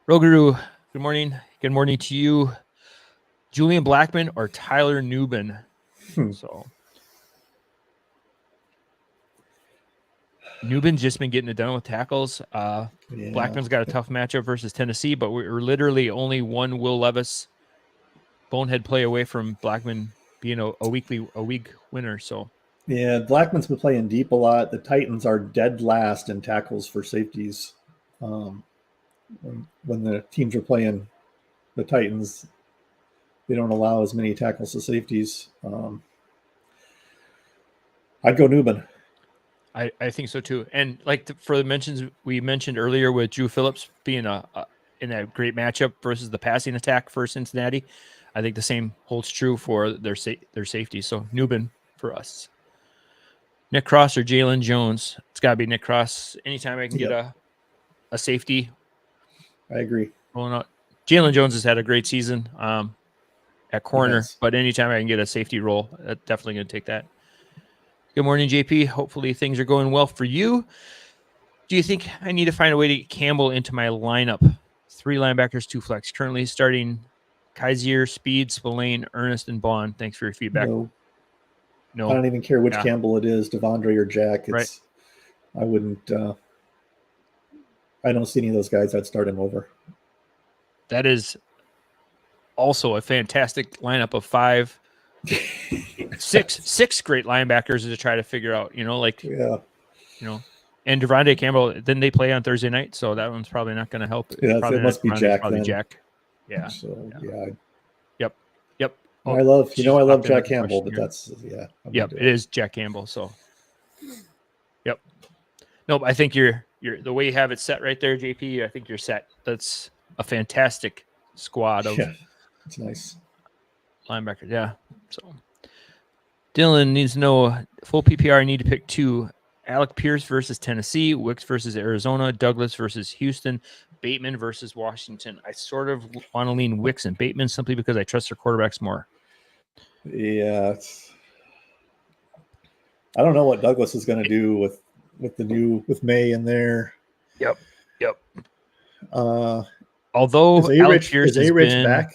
Roguru, good morning. Good morning to you. Julian Blackmon or Tyler Nubin? So Nubin's just been getting it done with tackles. Blackman's got a tough matchup versus Tennessee, but we're literally only one Will Levis bonehead play away from Blackmon being a week winner. So yeah, Blackman's been playing deep a lot. The Titans are dead last in tackles for safeties. When the teams are playing the Titans, they don't allow as many tackles to safeties. I'd go Newman. I think so too. And like for the mentions we mentioned earlier with Drew Phillips being in a great matchup versus the passing attack for Cincinnati, I think the same holds true for their safety. So Newman for us. Nick Cross or Jalen Jones? It's got to be Nick Cross. Anytime I can get a safety, I agree. rolling out. Jalen Jones has had a great season at corner, but anytime I can get a safety role, definitely going to take that. Good morning, JP. Hopefully things are going well for you. Do you think I need to find a way to get Campbell into my lineup? 3 linebackers, 2 flex. Currently starting Kaiser, Speed, Spillane, Ernest, and Bond. Thanks for your feedback. No. I don't even care which Campbell it is, Devondre or Jack. It's right. I wouldn't. I don't see any of those guys I'd start him over. That is also a fantastic lineup of 5, 6 great linebackers to try to figure out. And Devondre Campbell, didn't they play on Thursday night? So that one's probably not going to help. Yeah, it must be Jack. Probably then. Jack. Yeah. So Yep. I love Jack Campbell, but that's Yep, it is Jack Campbell. So. Yep. Nope. I think you're the way you have it set right there, JP. I think you're set. That's a fantastic squad of. Yeah, it's nice. Linebacker. Yeah. So. Dylan needs to know full PPR. I need to pick 2. Alec Pierce versus Tennessee, Wicks versus Arizona, Douglas versus Houston, Bateman versus Washington. I sort of want to lean Wicks and Bateman simply because I trust their quarterbacks more. Yeah. I don't know what Douglas is going to do with May in there. Yep. Although Alec Pierce is A-Rich back?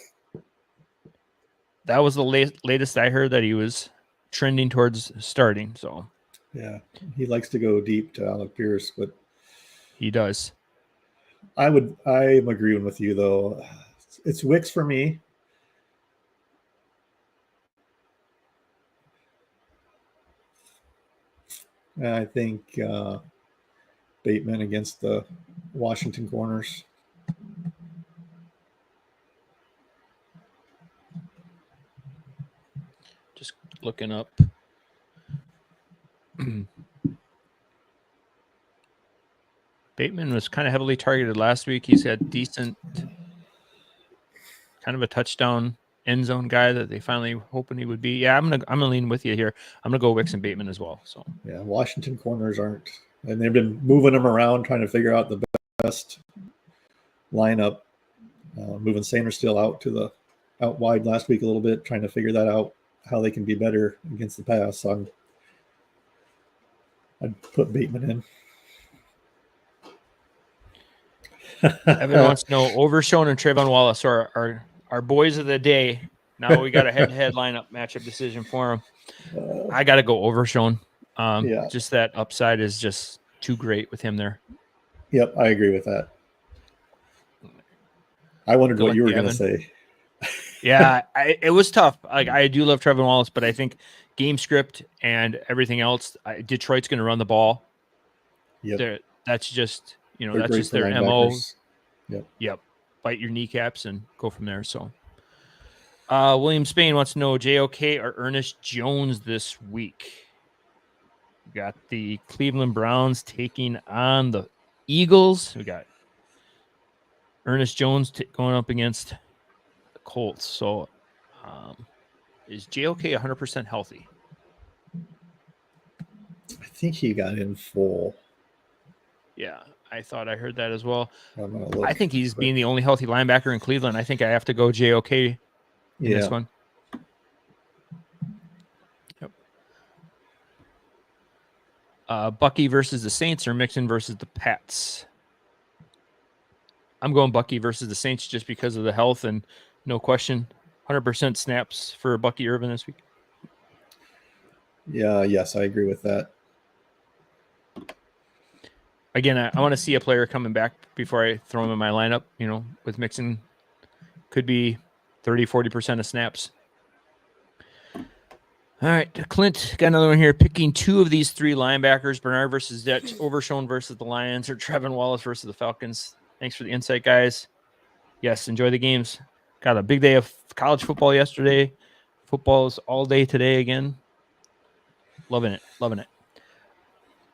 That was the latest I heard, that he was trending towards starting. So. Yeah, he likes to go deep to Alec Pierce, but he does. I'm agreeing with you though. It's Wicks for me. I think Bateman against the Washington corners. Just looking up. Bateman was kind of heavily targeted last week. He's had decent, kind of a touchdown end zone guy that they finally hoping he would be. Yeah, I'm gonna lean with you here. I'm gonna go Wicks and Bateman as well. So yeah, Washington corners aren't, and they've been moving them around trying to figure out the best lineup. Moving Sainristil out wide last week a little bit, trying to figure that out, how they can be better against the pass. So I'd put Bateman in. Evan wants to know Overshown and Trayvon Wallace are our boys of the day. Now we got a head-to-head lineup matchup decision for them. I got to go Overshown. Just that upside is just too great with him there. Yep, I agree with that. I wondered what you were going to say. Yeah, it was tough. Like, I do love Trayvon Wallace, but I think game script and everything else, Detroit's going to run the ball. Yep. That's just that's just their MO. Yep. Bite your kneecaps and go from there. So, William Spain wants to know JOK or Ernest Jones this week. We got the Cleveland Browns taking on the Eagles. We got Ernest Jones going up against the Colts. So, is JOK 100% healthy? I think he got in full. Yeah, I thought I heard that as well. I think he's being the only healthy linebacker in Cleveland. I think I have to go JOK in this one. Yep. Bucky versus the Saints or Mixon versus the Pats? I'm going Bucky versus the Saints just because of the health and no question. 100% snaps for Bucky Irvin this week. Yeah, yes, I agree with that. Again, I want to see a player coming back before I throw him in my lineup. With Mixon, could be 30, 40% of snaps. All right, Clint got another one here. Picking 2 of these 3 linebackers: Bernard versus Dutch, Overshown versus the Lions, or Trevin Wallace versus the Falcons. Thanks for the insight, guys. Yes, enjoy the games. Got a big day of college football yesterday. Football's all day today again. Loving it.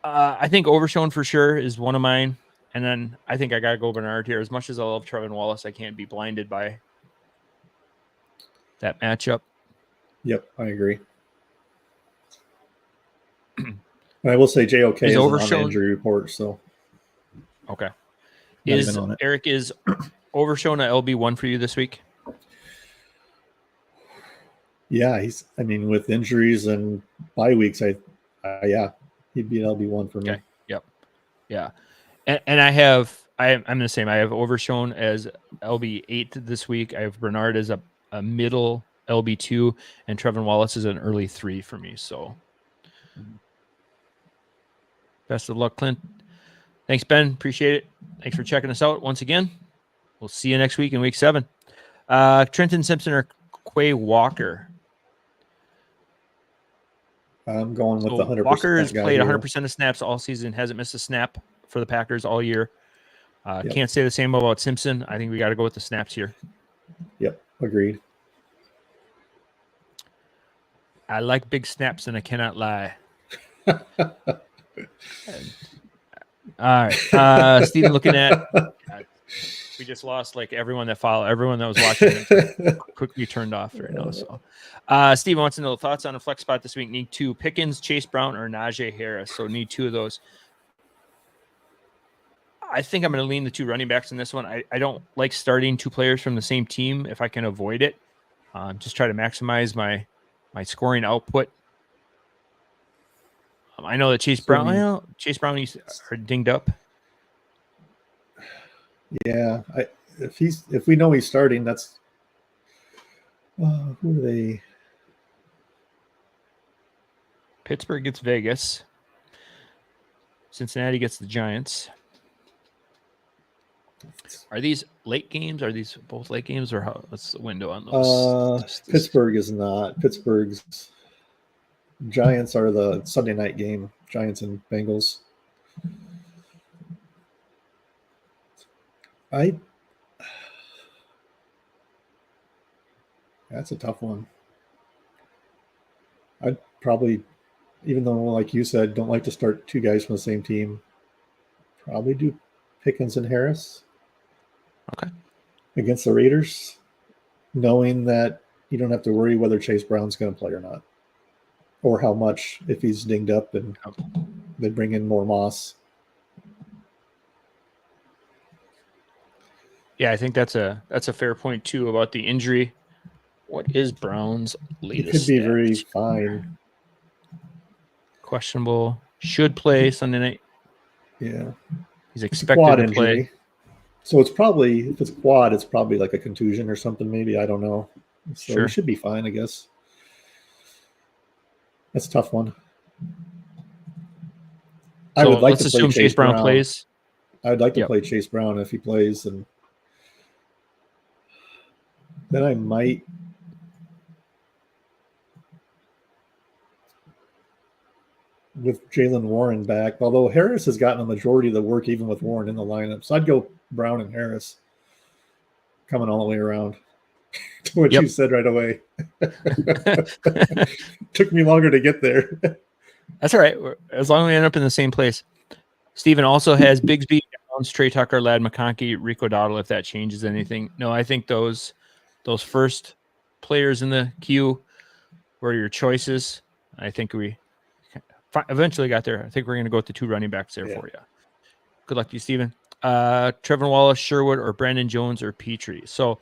I think Overshown for sure is one of mine. And then I think I got to go Bernard here. As much as I love Trevin Wallace, I can't be blinded by that matchup. Yep, I agree. I will say JOK is on the injury report, so okay. Not Eric, is Overshown a LB1 for you this week? Yeah, with injuries and bye weeks, yeah, he'd be an LB1 for me. Okay. Yep. Yeah. And I'm the same. I have Overshown as LB8 this week. I have Bernard as a middle LB2, and Trevin Wallace is an early 3 for me. So best of luck, Clint. Thanks, Ben. Appreciate it. Thanks for checking us out once again. We'll see you next week in week 7. Trenton Simpson or Quay Walker? I'm going with the 100%. Walker has played 100% of snaps all season, hasn't missed a snap for the Packers all year. Can't say the same about Simpson. I think we got to go with the snaps here. Yep, agreed. I like big snaps, and I cannot lie. All right, Steven, looking at we just lost like everyone that was watching quickly turned off right now. So Steven wants to know thoughts on a flex spot this week. Need 2 Pickens, Chase Brown, or Najee Harris. So need 2 of those. I think I'm going to lean the 2 running backs in this one. I don't like starting 2 players from the same team if I can avoid it. Just try to maximize my scoring output. I know that Chase Brown are dinged up. Yeah, if we know he's starting, that's who are they? Pittsburgh gets Vegas. Cincinnati gets the Giants. Are these late games? Are these both late games, or what's the window on those? Pittsburgh is not. Pittsburgh's Giants are the Sunday night game. Giants and Bengals. That's a tough one. I'd probably, even though, like you said, don't like to start 2 guys from the same team, probably do Pickens and Harris. Okay. Against the Raiders, knowing that you don't have to worry whether Chase Brown's going to play or not, or how much if he's dinged up, and they bring in more Moss. Yeah, I think that's a fair point too about the injury. What is Brown's latest? It could be very fine. Questionable. Should play Sunday night. Yeah, he's expected to play. So it's probably, if it's quad, it's probably like a contusion or something. Maybe, I don't know. So sure. He should be fine, I guess. That's a tough one. So I would like to assume Chase Brown plays. I would like to play Chase Brown if he plays, and then I might. With Jalen Warren back, although Harris has gotten a majority of the work even with Warren in the lineup. So I'd go Brown and Harris coming all the way around to what you said right away. Took me longer to get there. That's all right. As long as we end up in the same place. Steven also has Bigsby, Downs, Trey Tucker, Ladd McConkey, Rico Dowdle, if that changes anything. No, I think those first players in the queue were your choices. I think we eventually got there. I think we're going to go with the 2 running backs there for you. Good luck to you, Steven. Trevin Wallace, Sherwood, or Brandon Jones, or Petrie. So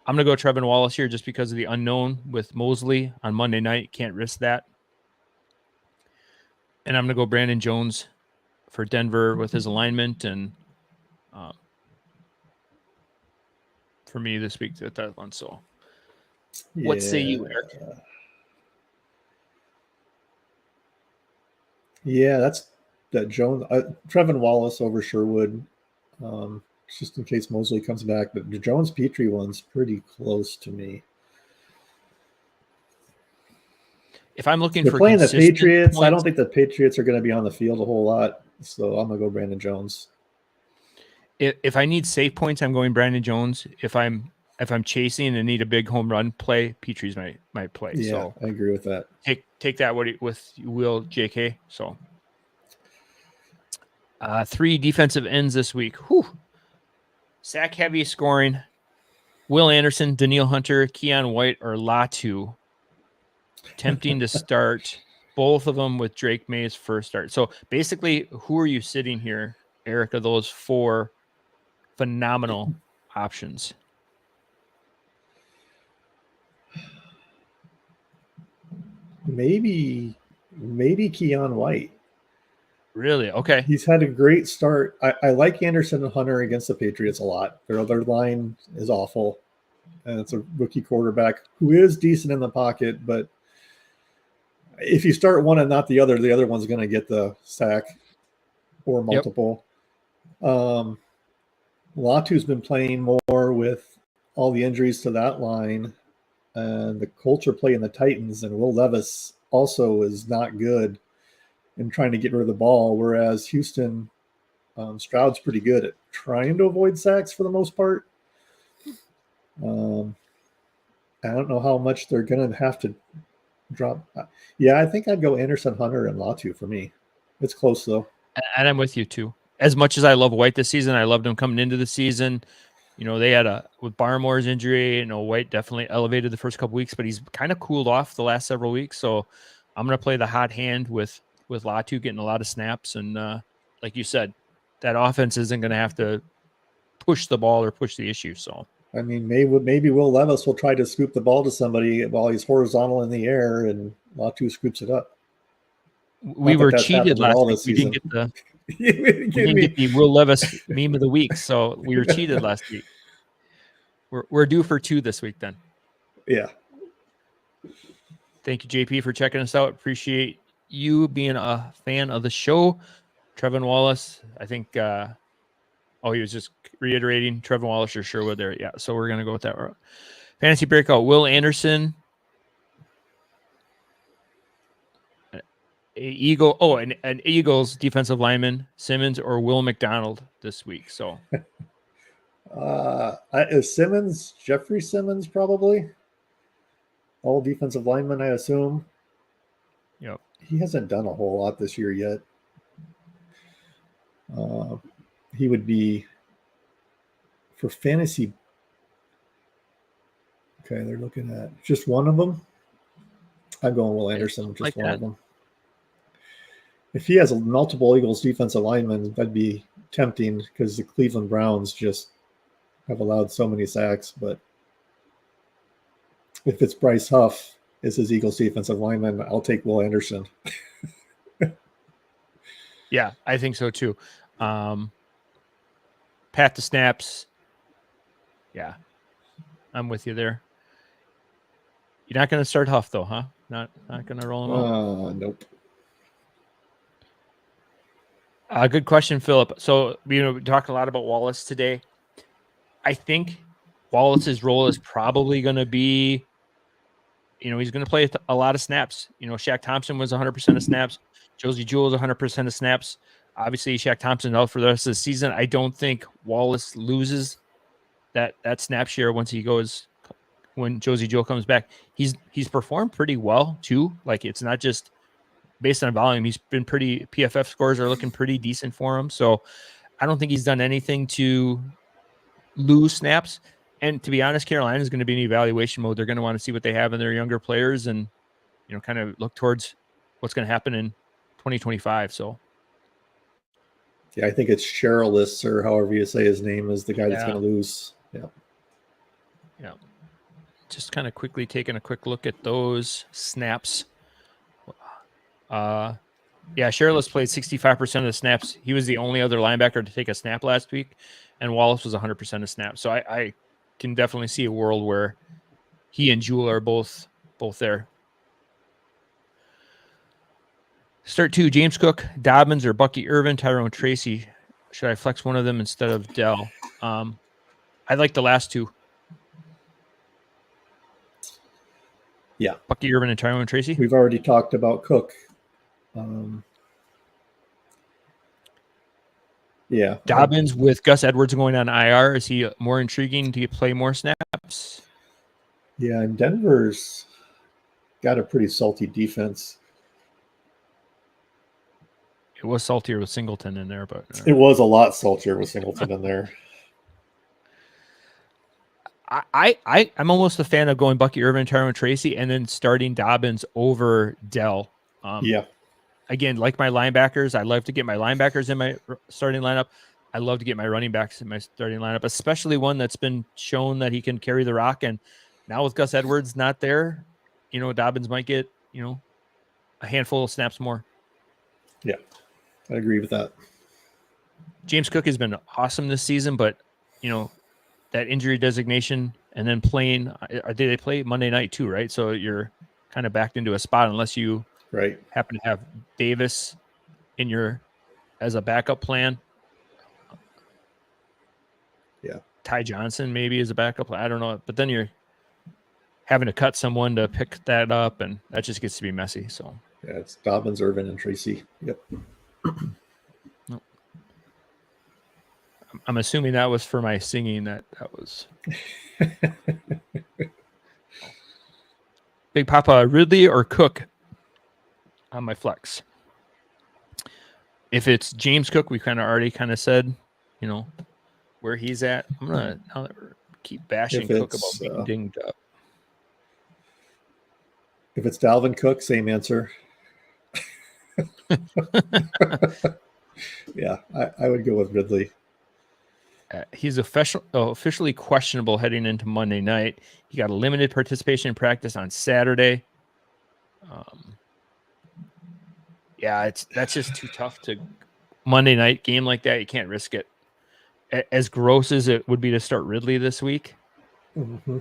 I'm going to go Trevin Wallace here just because of the unknown with Mosley on Monday night. Can't risk that. And I'm going to go Brandon Jones for Denver with his alignment. And for me this week, that one. So what say you, Eric? Yeah, that's that Jones. Trevin Wallace over Sherwood, just in case Mosley comes back. But the Jones Petrie one's pretty close to me. If I'm looking for playing the Patriots, points, I don't think the Patriots are going to be on the field a whole lot. So I'm gonna go Brandon Jones. If I need safe points, I'm going Brandon Jones. If I'm if I'm chasing and need a big home run play, Petrie's my play. Yeah, So I agree with that. Take that with you will, JK. So 3 defensive ends this week. Whew. Sack heavy scoring. Will Anderson, Daniil Hunter, Keon White, or Latu. Tempting to start both of them with Drake May's first start. So basically, who are you sitting here, Eric, of those 4 phenomenal options? Maybe Keon White. Really? Okay. He's had a great start. I like Anderson and Hunter against the Patriots a lot. Their other line is awful. And it's a rookie quarterback who is decent in the pocket, but if you start one and not the other one's going to get the sack or multiple. Yep. Latu's been playing more with all the injuries to that line and the culture play in the Titans, and Will Levis also is not good in trying to get rid of the ball, whereas Houston, Stroud's pretty good at trying to avoid sacks for the most part. I don't know how much they're going to have to drop. Yeah, I think I'd go Anderson, Hunter, and Latu for me. It's close, though. And I'm with you, too. As much as I love White this season, I loved him coming into the season. You know, they had with Barmore's injury, White definitely elevated the first couple weeks, but he's kind of cooled off the last several weeks. So I'm going to play the hot hand with Latu getting a lot of snaps. And like you said, that offense isn't going to have to push the ball or push the issue. So, I mean, maybe Will Levis will try to scoop the ball to somebody while he's horizontal in the air, and Latu scoops it up. We were cheated last week. We didn't get the get the Will Levis meme of the week, so we were cheated last week. We're due for 2 this week, then. Yeah. Thank you, JP, for checking us out. Appreciate you being a fan of the show. Trevin Wallace, I think. He was just reiterating Trevin Wallace or Sherwood there. Yeah, so we're gonna go with that. Fantasy breakout: Will Anderson. An Eagles defensive lineman, Simmons or Will McDonald this week. So, is Simmons, Jeffrey Simmons, probably all defensive linemen, I assume. Yep. He hasn't done a whole lot this year yet. He would be for fantasy. Okay, they're looking at just one of them. I'm going Will Anderson, just like one of them. If he has multiple Eagles defensive linemen, that'd be tempting because the Cleveland Browns just have allowed so many sacks. But if it's Bryce Huff is his Eagles defensive lineman, I'll take Will Anderson. Yeah, I think so too. Pat the snaps. Yeah, I'm with you there. You're not going to start Huff though, huh? Not going to roll him out. Nope. Good question, Philip. So, we talked a lot about Wallace today. I think Wallace's role is probably going to be, he's going to play a lot of snaps. Shaq Thompson was 100% of snaps. Josie Jewell was 100% of snaps. Obviously, Shaq Thompson out for the rest of the season. I don't think Wallace loses that snap share when Josie Jewell comes back. He's performed pretty well too. Like, it's not just based on volume. He's been PFF scores are looking pretty decent for him. So I don't think he's done anything to lose snaps. And to be honest, Carolina is going to be in evaluation mode. They're going to want to see what they have in their younger players and, kind of look towards what's going to happen in 2025. So. Yeah, I think it's Cherylis or however you say his name is the guy that's going to lose. Yeah. Yeah. Just kind of quickly taking a quick look at those snaps. Cherylis played 65% of the snaps. He was the only other linebacker to take a snap last week, and Wallace was 100% of snaps. So I can definitely see a world where he and Jewell are both there. Start 2, James Cook, Dobbins, or Bucky Irvin, Tyrone Tracy. Should I flex one of them instead of Dell? I like the last 2. Yeah. Bucky Irvin and Tyrone Tracy. We've already talked about Cook. Yeah. Dobbins with Gus Edwards going on IR. Is he more intriguing to play more snaps? Yeah, and Denver's got a pretty salty defense. It was saltier with Singleton in there, but it was a lot saltier with Singleton in there. I'm almost a fan of going Bucky Irvin, Tyrone Tracy, and then starting Dobbins over Dell. Yeah. Again, like my linebackers, I love to get my linebackers in my starting lineup. I love to get my running backs in my starting lineup, especially one that's been shown that he can carry the rock. And now with Gus Edwards not there, Dobbins might get, a handful of snaps more. Yeah, I agree with that. James Cook has been awesome this season, but, that injury designation and then playing, they play Monday night too, right? So you're kind of backed into a spot unless you happen to have Davis in as a backup plan. Yeah. Ty Johnson maybe as a backup. I don't know. But then you're having to cut someone to pick that up, and that just gets to be messy. So yeah, it's Dobbins, Irvin, and Tracy. Yep. I'm assuming that was for my singing. That was Big Papa, Ridley or Cook on my flex. If it's James Cook, we already said, where he's at. I'm gonna now that we're keep bashing Cook about being dinged up. If it's Dalvin Cook, same answer. Yeah, I would go with Ridley. He's officially questionable heading into Monday night. He got a limited participation in practice on Saturday. That's just too tough to Monday night game like that. You can't risk it. As gross as it would be to start Ridley this week. Mm-hmm.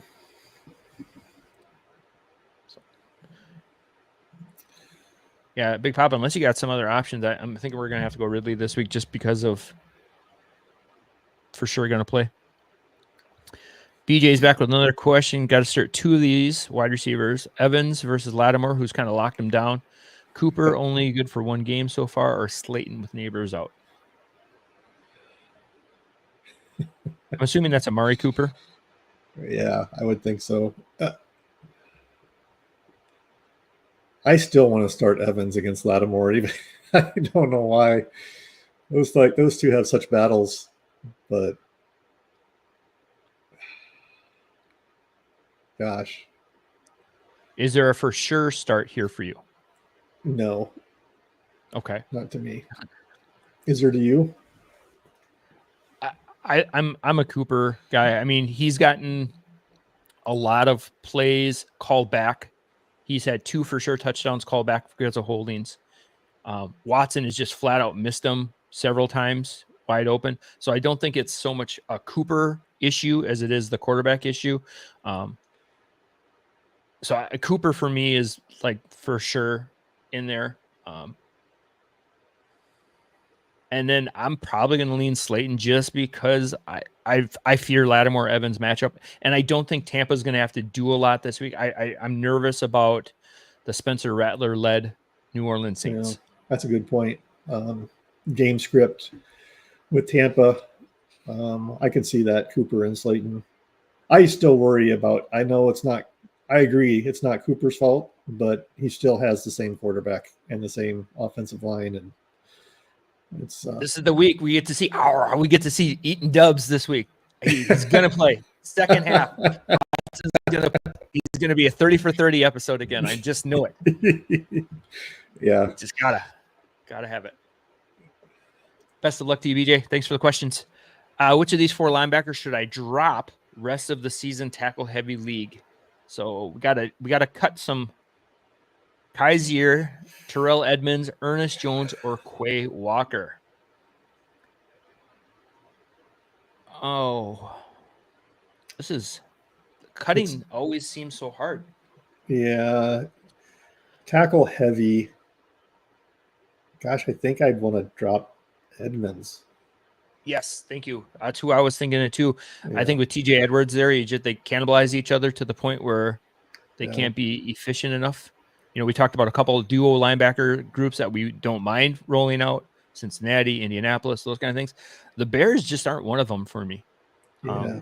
Yeah, Big Papa, unless you got some other options, I'm thinking we're going to have to go Ridley this week just because of for sure going to play. BJ's back with another question. Got to start two of these wide receivers. Evans versus Lattimore, who's kind of locked him down. Cooper only good for one game so far, or Slayton with Neighbors out? I'm assuming that's Amari Cooper. Yeah, I would think so. I still want to start Evans against Lattimore. Even I don't know why. Those two have such battles, but gosh. Is there a for sure start here for you? No. Okay. Not to me. Is there to you? I'm a Cooper guy. I mean, he's gotten a lot of plays called back. He's had 2 for sure touchdowns called back because of holdings. Watson has just flat out missed them several times wide open. So I don't think it's so much a Cooper issue as it is the quarterback issue. So Cooper for me is like for sure in there. And then I'm probably going to lean Slayton just because I fear Lattimore Evans matchup, and I don't think Tampa's going to have to do a lot this week. I'm nervous about the Spencer Rattler led New Orleans Saints. Yeah, that's a good point. Game script with Tampa, I can see that Cooper and Slayton. I still worry about. I know it's not. I agree, it's not Cooper's fault, but he still has the same quarterback and the same offensive line and. This is the week we get to see Eaton Dubs this week. He's gonna play second half. He's gonna be a 30 for 30 episode again. I just knew it. Yeah, just gotta have it. Best of luck to you, BJ. Thanks for the questions. Which of these 4 linebackers should I drop rest of the season tackle heavy league? So we gotta cut some. Kaiser, Terrell Edmonds, Ernest Jones, or Quay Walker? Oh, cutting always seems so hard. Yeah. Tackle heavy. Gosh, I think I'd want to drop Edmonds. Yes, thank you. That's who I was thinking it too. Yeah. I think with TJ Edwards there, they cannibalize each other to the point where they can't be efficient enough. We talked about a couple of duo linebacker groups that we don't mind rolling out. Cincinnati, Indianapolis, those kind of things. The Bears just aren't one of them for me. Yeah.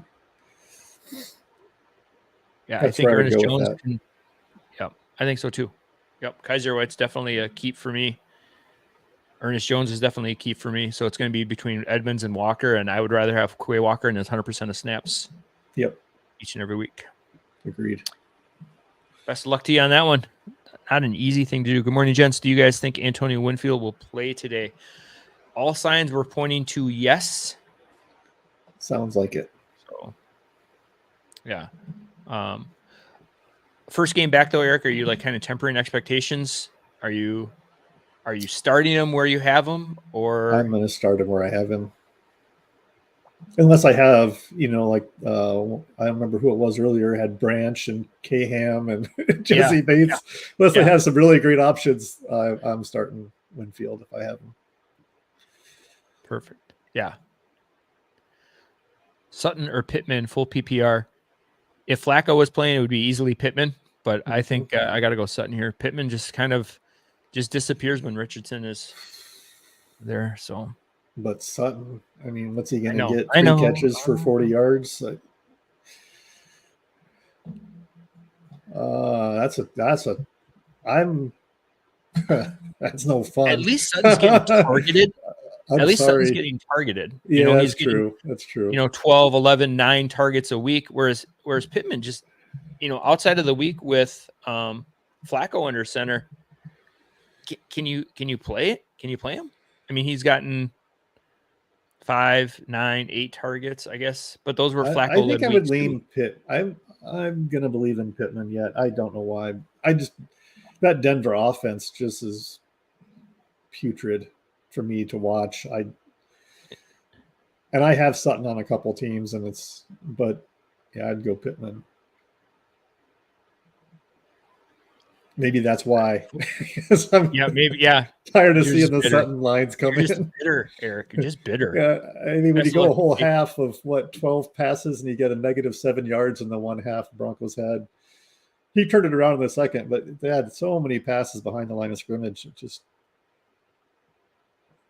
Yeah, That's I think where I would Ernest go with Jones that. can. Yep, I think so too. Yep, Kaiser White's definitely a keep for me. Ernest Jones is definitely a keep for me. So it's going to be between Edmonds and Walker, and I would rather have Quay Walker in his 100% of snaps. Yep. Each and every week. Agreed. Best of luck to you on that one. Not an easy thing to do. Good morning, gents. Do you guys think Antonio Winfield will play today? All signs were pointing to yes. Sounds like it. So, yeah. First game back though, Eric. Are you like kind of tempering expectations? Are you starting him where you have him, or I'm going to start him where I have him. Unless I have, like I remember who it was earlier, had Branch and Caham and Jesse Bates. Unless they have some really great options, I'm starting Winfield if I have him. Perfect. Yeah. Sutton or Pittman, full PPR. If Flacco was playing, it would be easily Pittman, but I think I got to go Sutton here. Pittman just kind of disappears when Richardson is there. So, but Sutton, I mean, what's he going to get? I know. Catches for 40 yards. That's no fun. At least Sutton's getting targeted. Sutton's getting targeted. Yeah, he's true. That's true. 12, 11, 9 targets a week, whereas Pittman just, outside of the week with Flacco under center, can you play it? Can you play him? I mean, he's gotten 5, 9, 8 targets, I guess, but those were Flacco. I think I would lean Pitt. I'm gonna believe in Pittman yet. I don't know why. That Denver offense just is putrid for me to watch. I have Sutton on a couple teams, but I'd go Pittman. Maybe that's why. Maybe. Tired of seeing the Sutton lines come in. in. Bitter, Eric. You're just bitter. Yeah, I mean, when you go a whole half of 12 passes and you get a -7 yards in the one half Broncos had, he turned it around in the second, but they had so many passes behind the line of scrimmage. It just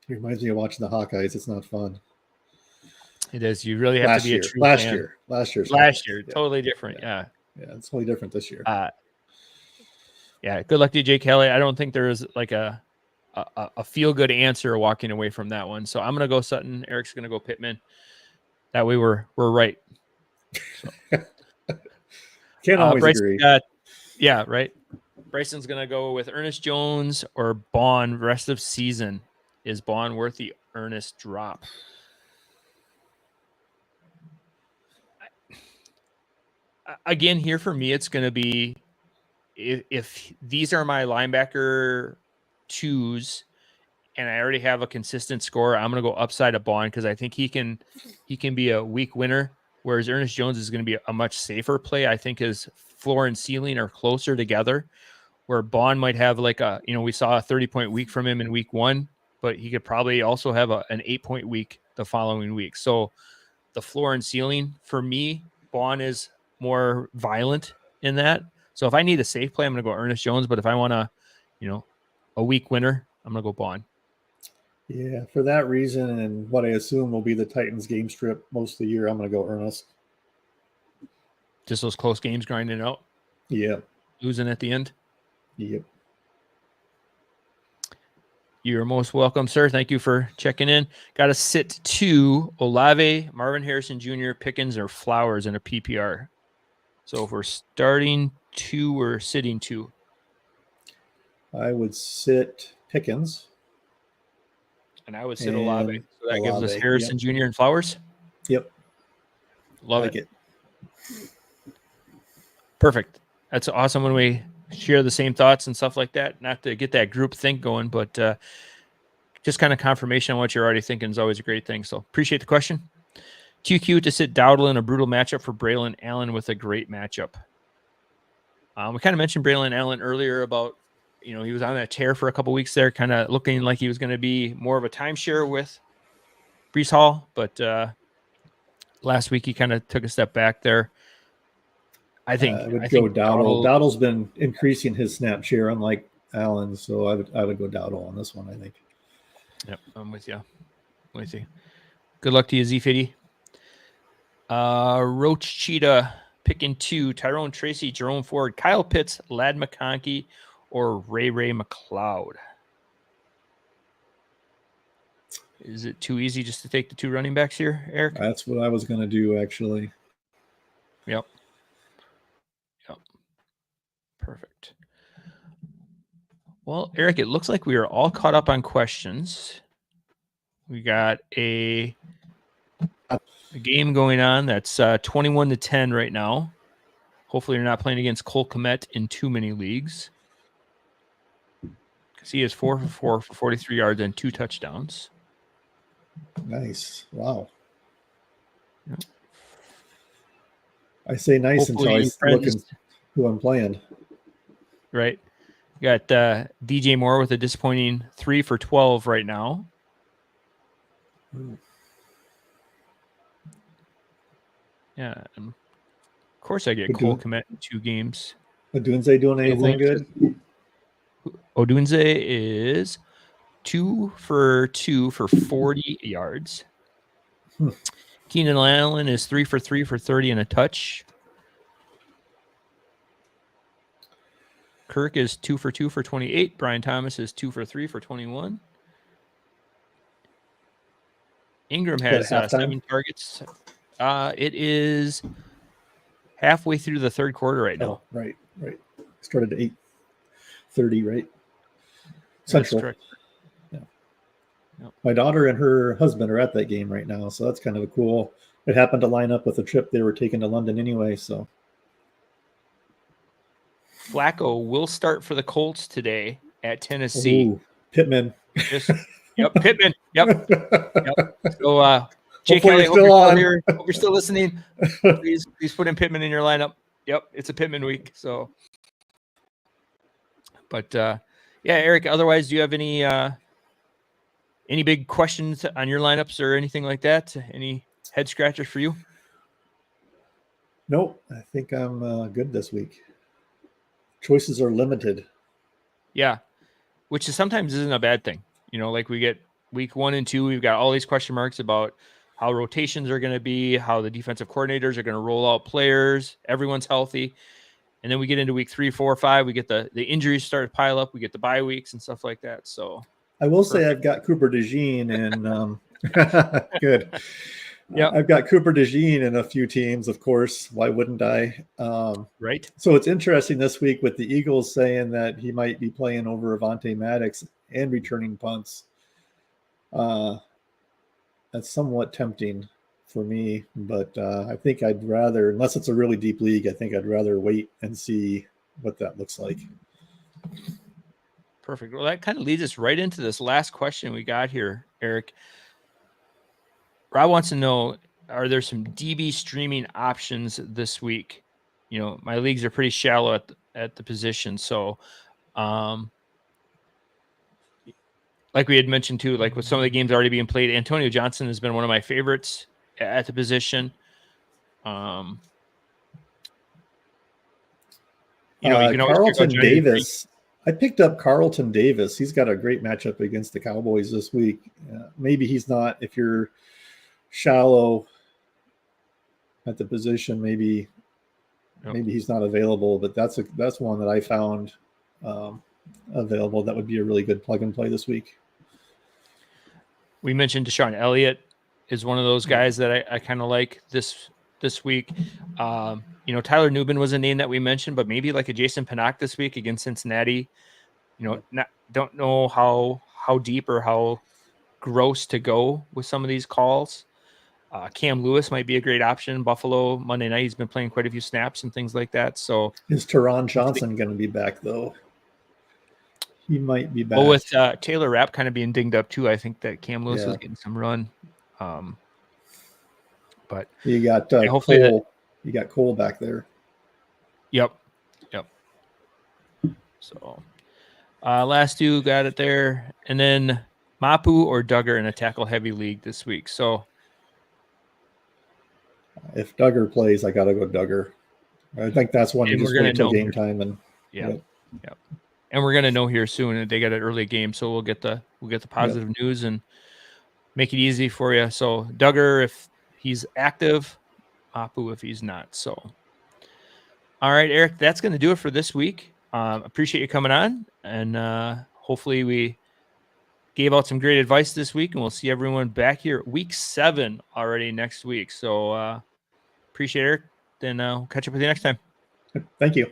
reminds me of watching the Hawkeyes. It's not fun. It is. You really have to be a true fan. Last year, totally different. Yeah, it's totally different this year. Yeah, good luck to Jay Kelly. I don't think there is like a feel good answer walking away from that one. So I'm gonna go Sutton. Eric's gonna go Pittman. That way we're right. So. Can't always agree. Right. Bryson's gonna go with Ernest Jones or Bond rest of season. Is Bond worth the Ernest drop? Again, here for me, it's gonna be. If these are my linebacker twos and I already have a consistent score, I'm going to go upside of Bond because I think he can be a week winner, whereas Ernest Jones is going to be a much safer play. I think his floor and ceiling are closer together, where Bond might have like we saw a 30-point week from him in week 1, but he could probably also have an 8-point week the following week. So the floor and ceiling for me, Bond is more violent in that. So if I need a safe play, I'm going to go Ernest Jones. But if I want a weak winner, I'm going to go Bond. Yeah, for that reason and what I assume will be the Titans game strip most of the year, I'm going to go Ernest. Just those close games grinding out? Yeah. Losing at the end? Yep. You're most welcome, sir. Thank you for checking in. Got to sit 2, Olave, Marvin Harrison Jr., Pickens, or Flowers in a PPR. So if we're starting 2, we're sitting 2. I would sit Pickens. And I would sit Olave. So that gives us Harrison Jr. and Flowers? Yep. Love it. Perfect. That's awesome when we share the same thoughts and stuff like that. Not to get that group think going, but just kind of confirmation on what you're already thinking is always a great thing. So appreciate the question. QQ to sit Dowdle in a brutal matchup for Braylon Allen with a great matchup. We kind of mentioned Braylon Allen earlier about, he was on that tear for a couple weeks there, kind of looking like he was going to be more of a timeshare with Breece Hall. But last week he kind of took a step back there. I think go Dowdle. Dowdle's been increasing his snap share, unlike Allen. So I would go Dowdle on this one, I think. Yep, I'm with you. Good luck to you, Z50. Roach Cheetah picking 2: Tyrone Tracy, Jerome Ford, Kyle Pitts, Lad McConkey, or Ray McLeod. Is it too easy just to take the 2 running backs here, Eric? That's what I was going to do, actually. Yep. Perfect. Well, Eric, it looks like we are all caught up on questions. We got a game going on that's 21-10 right now. Hopefully, you're not playing against Cole Kmet in too many leagues. Because he is 4 for 4 for 43 yards and 2 touchdowns. Nice. Wow. Yep. I say nice Hopefully until I look at who I'm playing. Right. You got DJ Moore with a disappointing 3 for 12 right now. Yeah. And of course, I get Cole Kmet in 2 games. Odunze doing anything good? Odunze is 2 for 2 for 40 yards. Keenan Allen is 3 for 3 for 30 and a touch. Kirk is 2 for 2 for 28. Brian Thomas is 2 for 3 for 21. Ingram has 7 targets. It is halfway through the third quarter right now. Oh, right. Started at 8:30, right? Central. That's correct. Yeah. Yep. My daughter and her husband are at that game right now, so that's kind of cool. It happened to line up with a trip they were taking to London anyway, so. Flacco will start for the Colts today at Tennessee. Ooh, Pittman. Pittman. Yep. So, Jake Kelly, hope you're still listening. Please put in Pittman in your lineup. Yep, it's a Pittman week. So, but yeah, Eric. Otherwise, do you have any big questions on your lineups or anything like that? Any head scratchers for you? Nope, I think I'm good this week. Choices are limited. Yeah, which is sometimes isn't a bad thing. Like we get week 1 and 2, we've got all these question marks about how rotations are going to be, how the defensive coordinators are going to roll out players, everyone's healthy. And then we get into week 3, 4, 5, we get the injuries start to pile up, we get the bye weeks and stuff like that. So I will say I've got Cooper DeJean and good. Yeah, I've got Cooper DeJean in a few teams, of course. Why wouldn't I? Right. So it's interesting this week with the Eagles saying that he might be playing over Avonte Maddox and returning punts. That's somewhat tempting for me, but I think I'd rather, unless it's a really deep league, I think I'd rather wait and see what that looks like. Perfect. Well, that kind of leads us right into this last question we got here, Eric. Rob wants to know, are there some DB streaming options this week? My leagues are pretty shallow at the position. So, like we had mentioned too, like with some of the games already being played, Antonio Johnson has been one of my favorites at the position. You can always Carlton Davis. I picked up Carlton Davis. He's got a great matchup against the Cowboys this week. Maybe he's not, if you're shallow at the position, maybe he's not available, but that's one that I found available. That would be a really good plug and play this week. We mentioned Deshaun Elliott is one of those guys that I kind of like this week. Tyler Nubin was a name that we mentioned, but maybe like a Jason Pinnock this week against Cincinnati. Don't know how deep or how gross to go with some of these calls. Cam Lewis might be a great option. Buffalo Monday night, he's been playing quite a few snaps and things like that. So is Teron Johnson going to be back though? He might be back. Well, with Taylor Rapp kind of being dinged up too, I think that Cam Lewis was getting some run. But you got hopefully Cole. You got Cole back there. Yep. So last 2 got it there, and then Mapu or Duggar in a tackle heavy league this week. So if Duggar plays, I got to go Duggar. I think that's one you just wait till game time and. Yep. And we're gonna know here soon that they got an early game, so we'll get the positive news and make it easy for you. So Duggar, if he's active, Apu if he's not. So, all right, Eric, that's going to do it for this week. Appreciate you coming on, and hopefully we gave out some great advice this week, and we'll see everyone back here week 7 already next week. So appreciate it, Eric. Then I'll catch up with you next time. Thank you.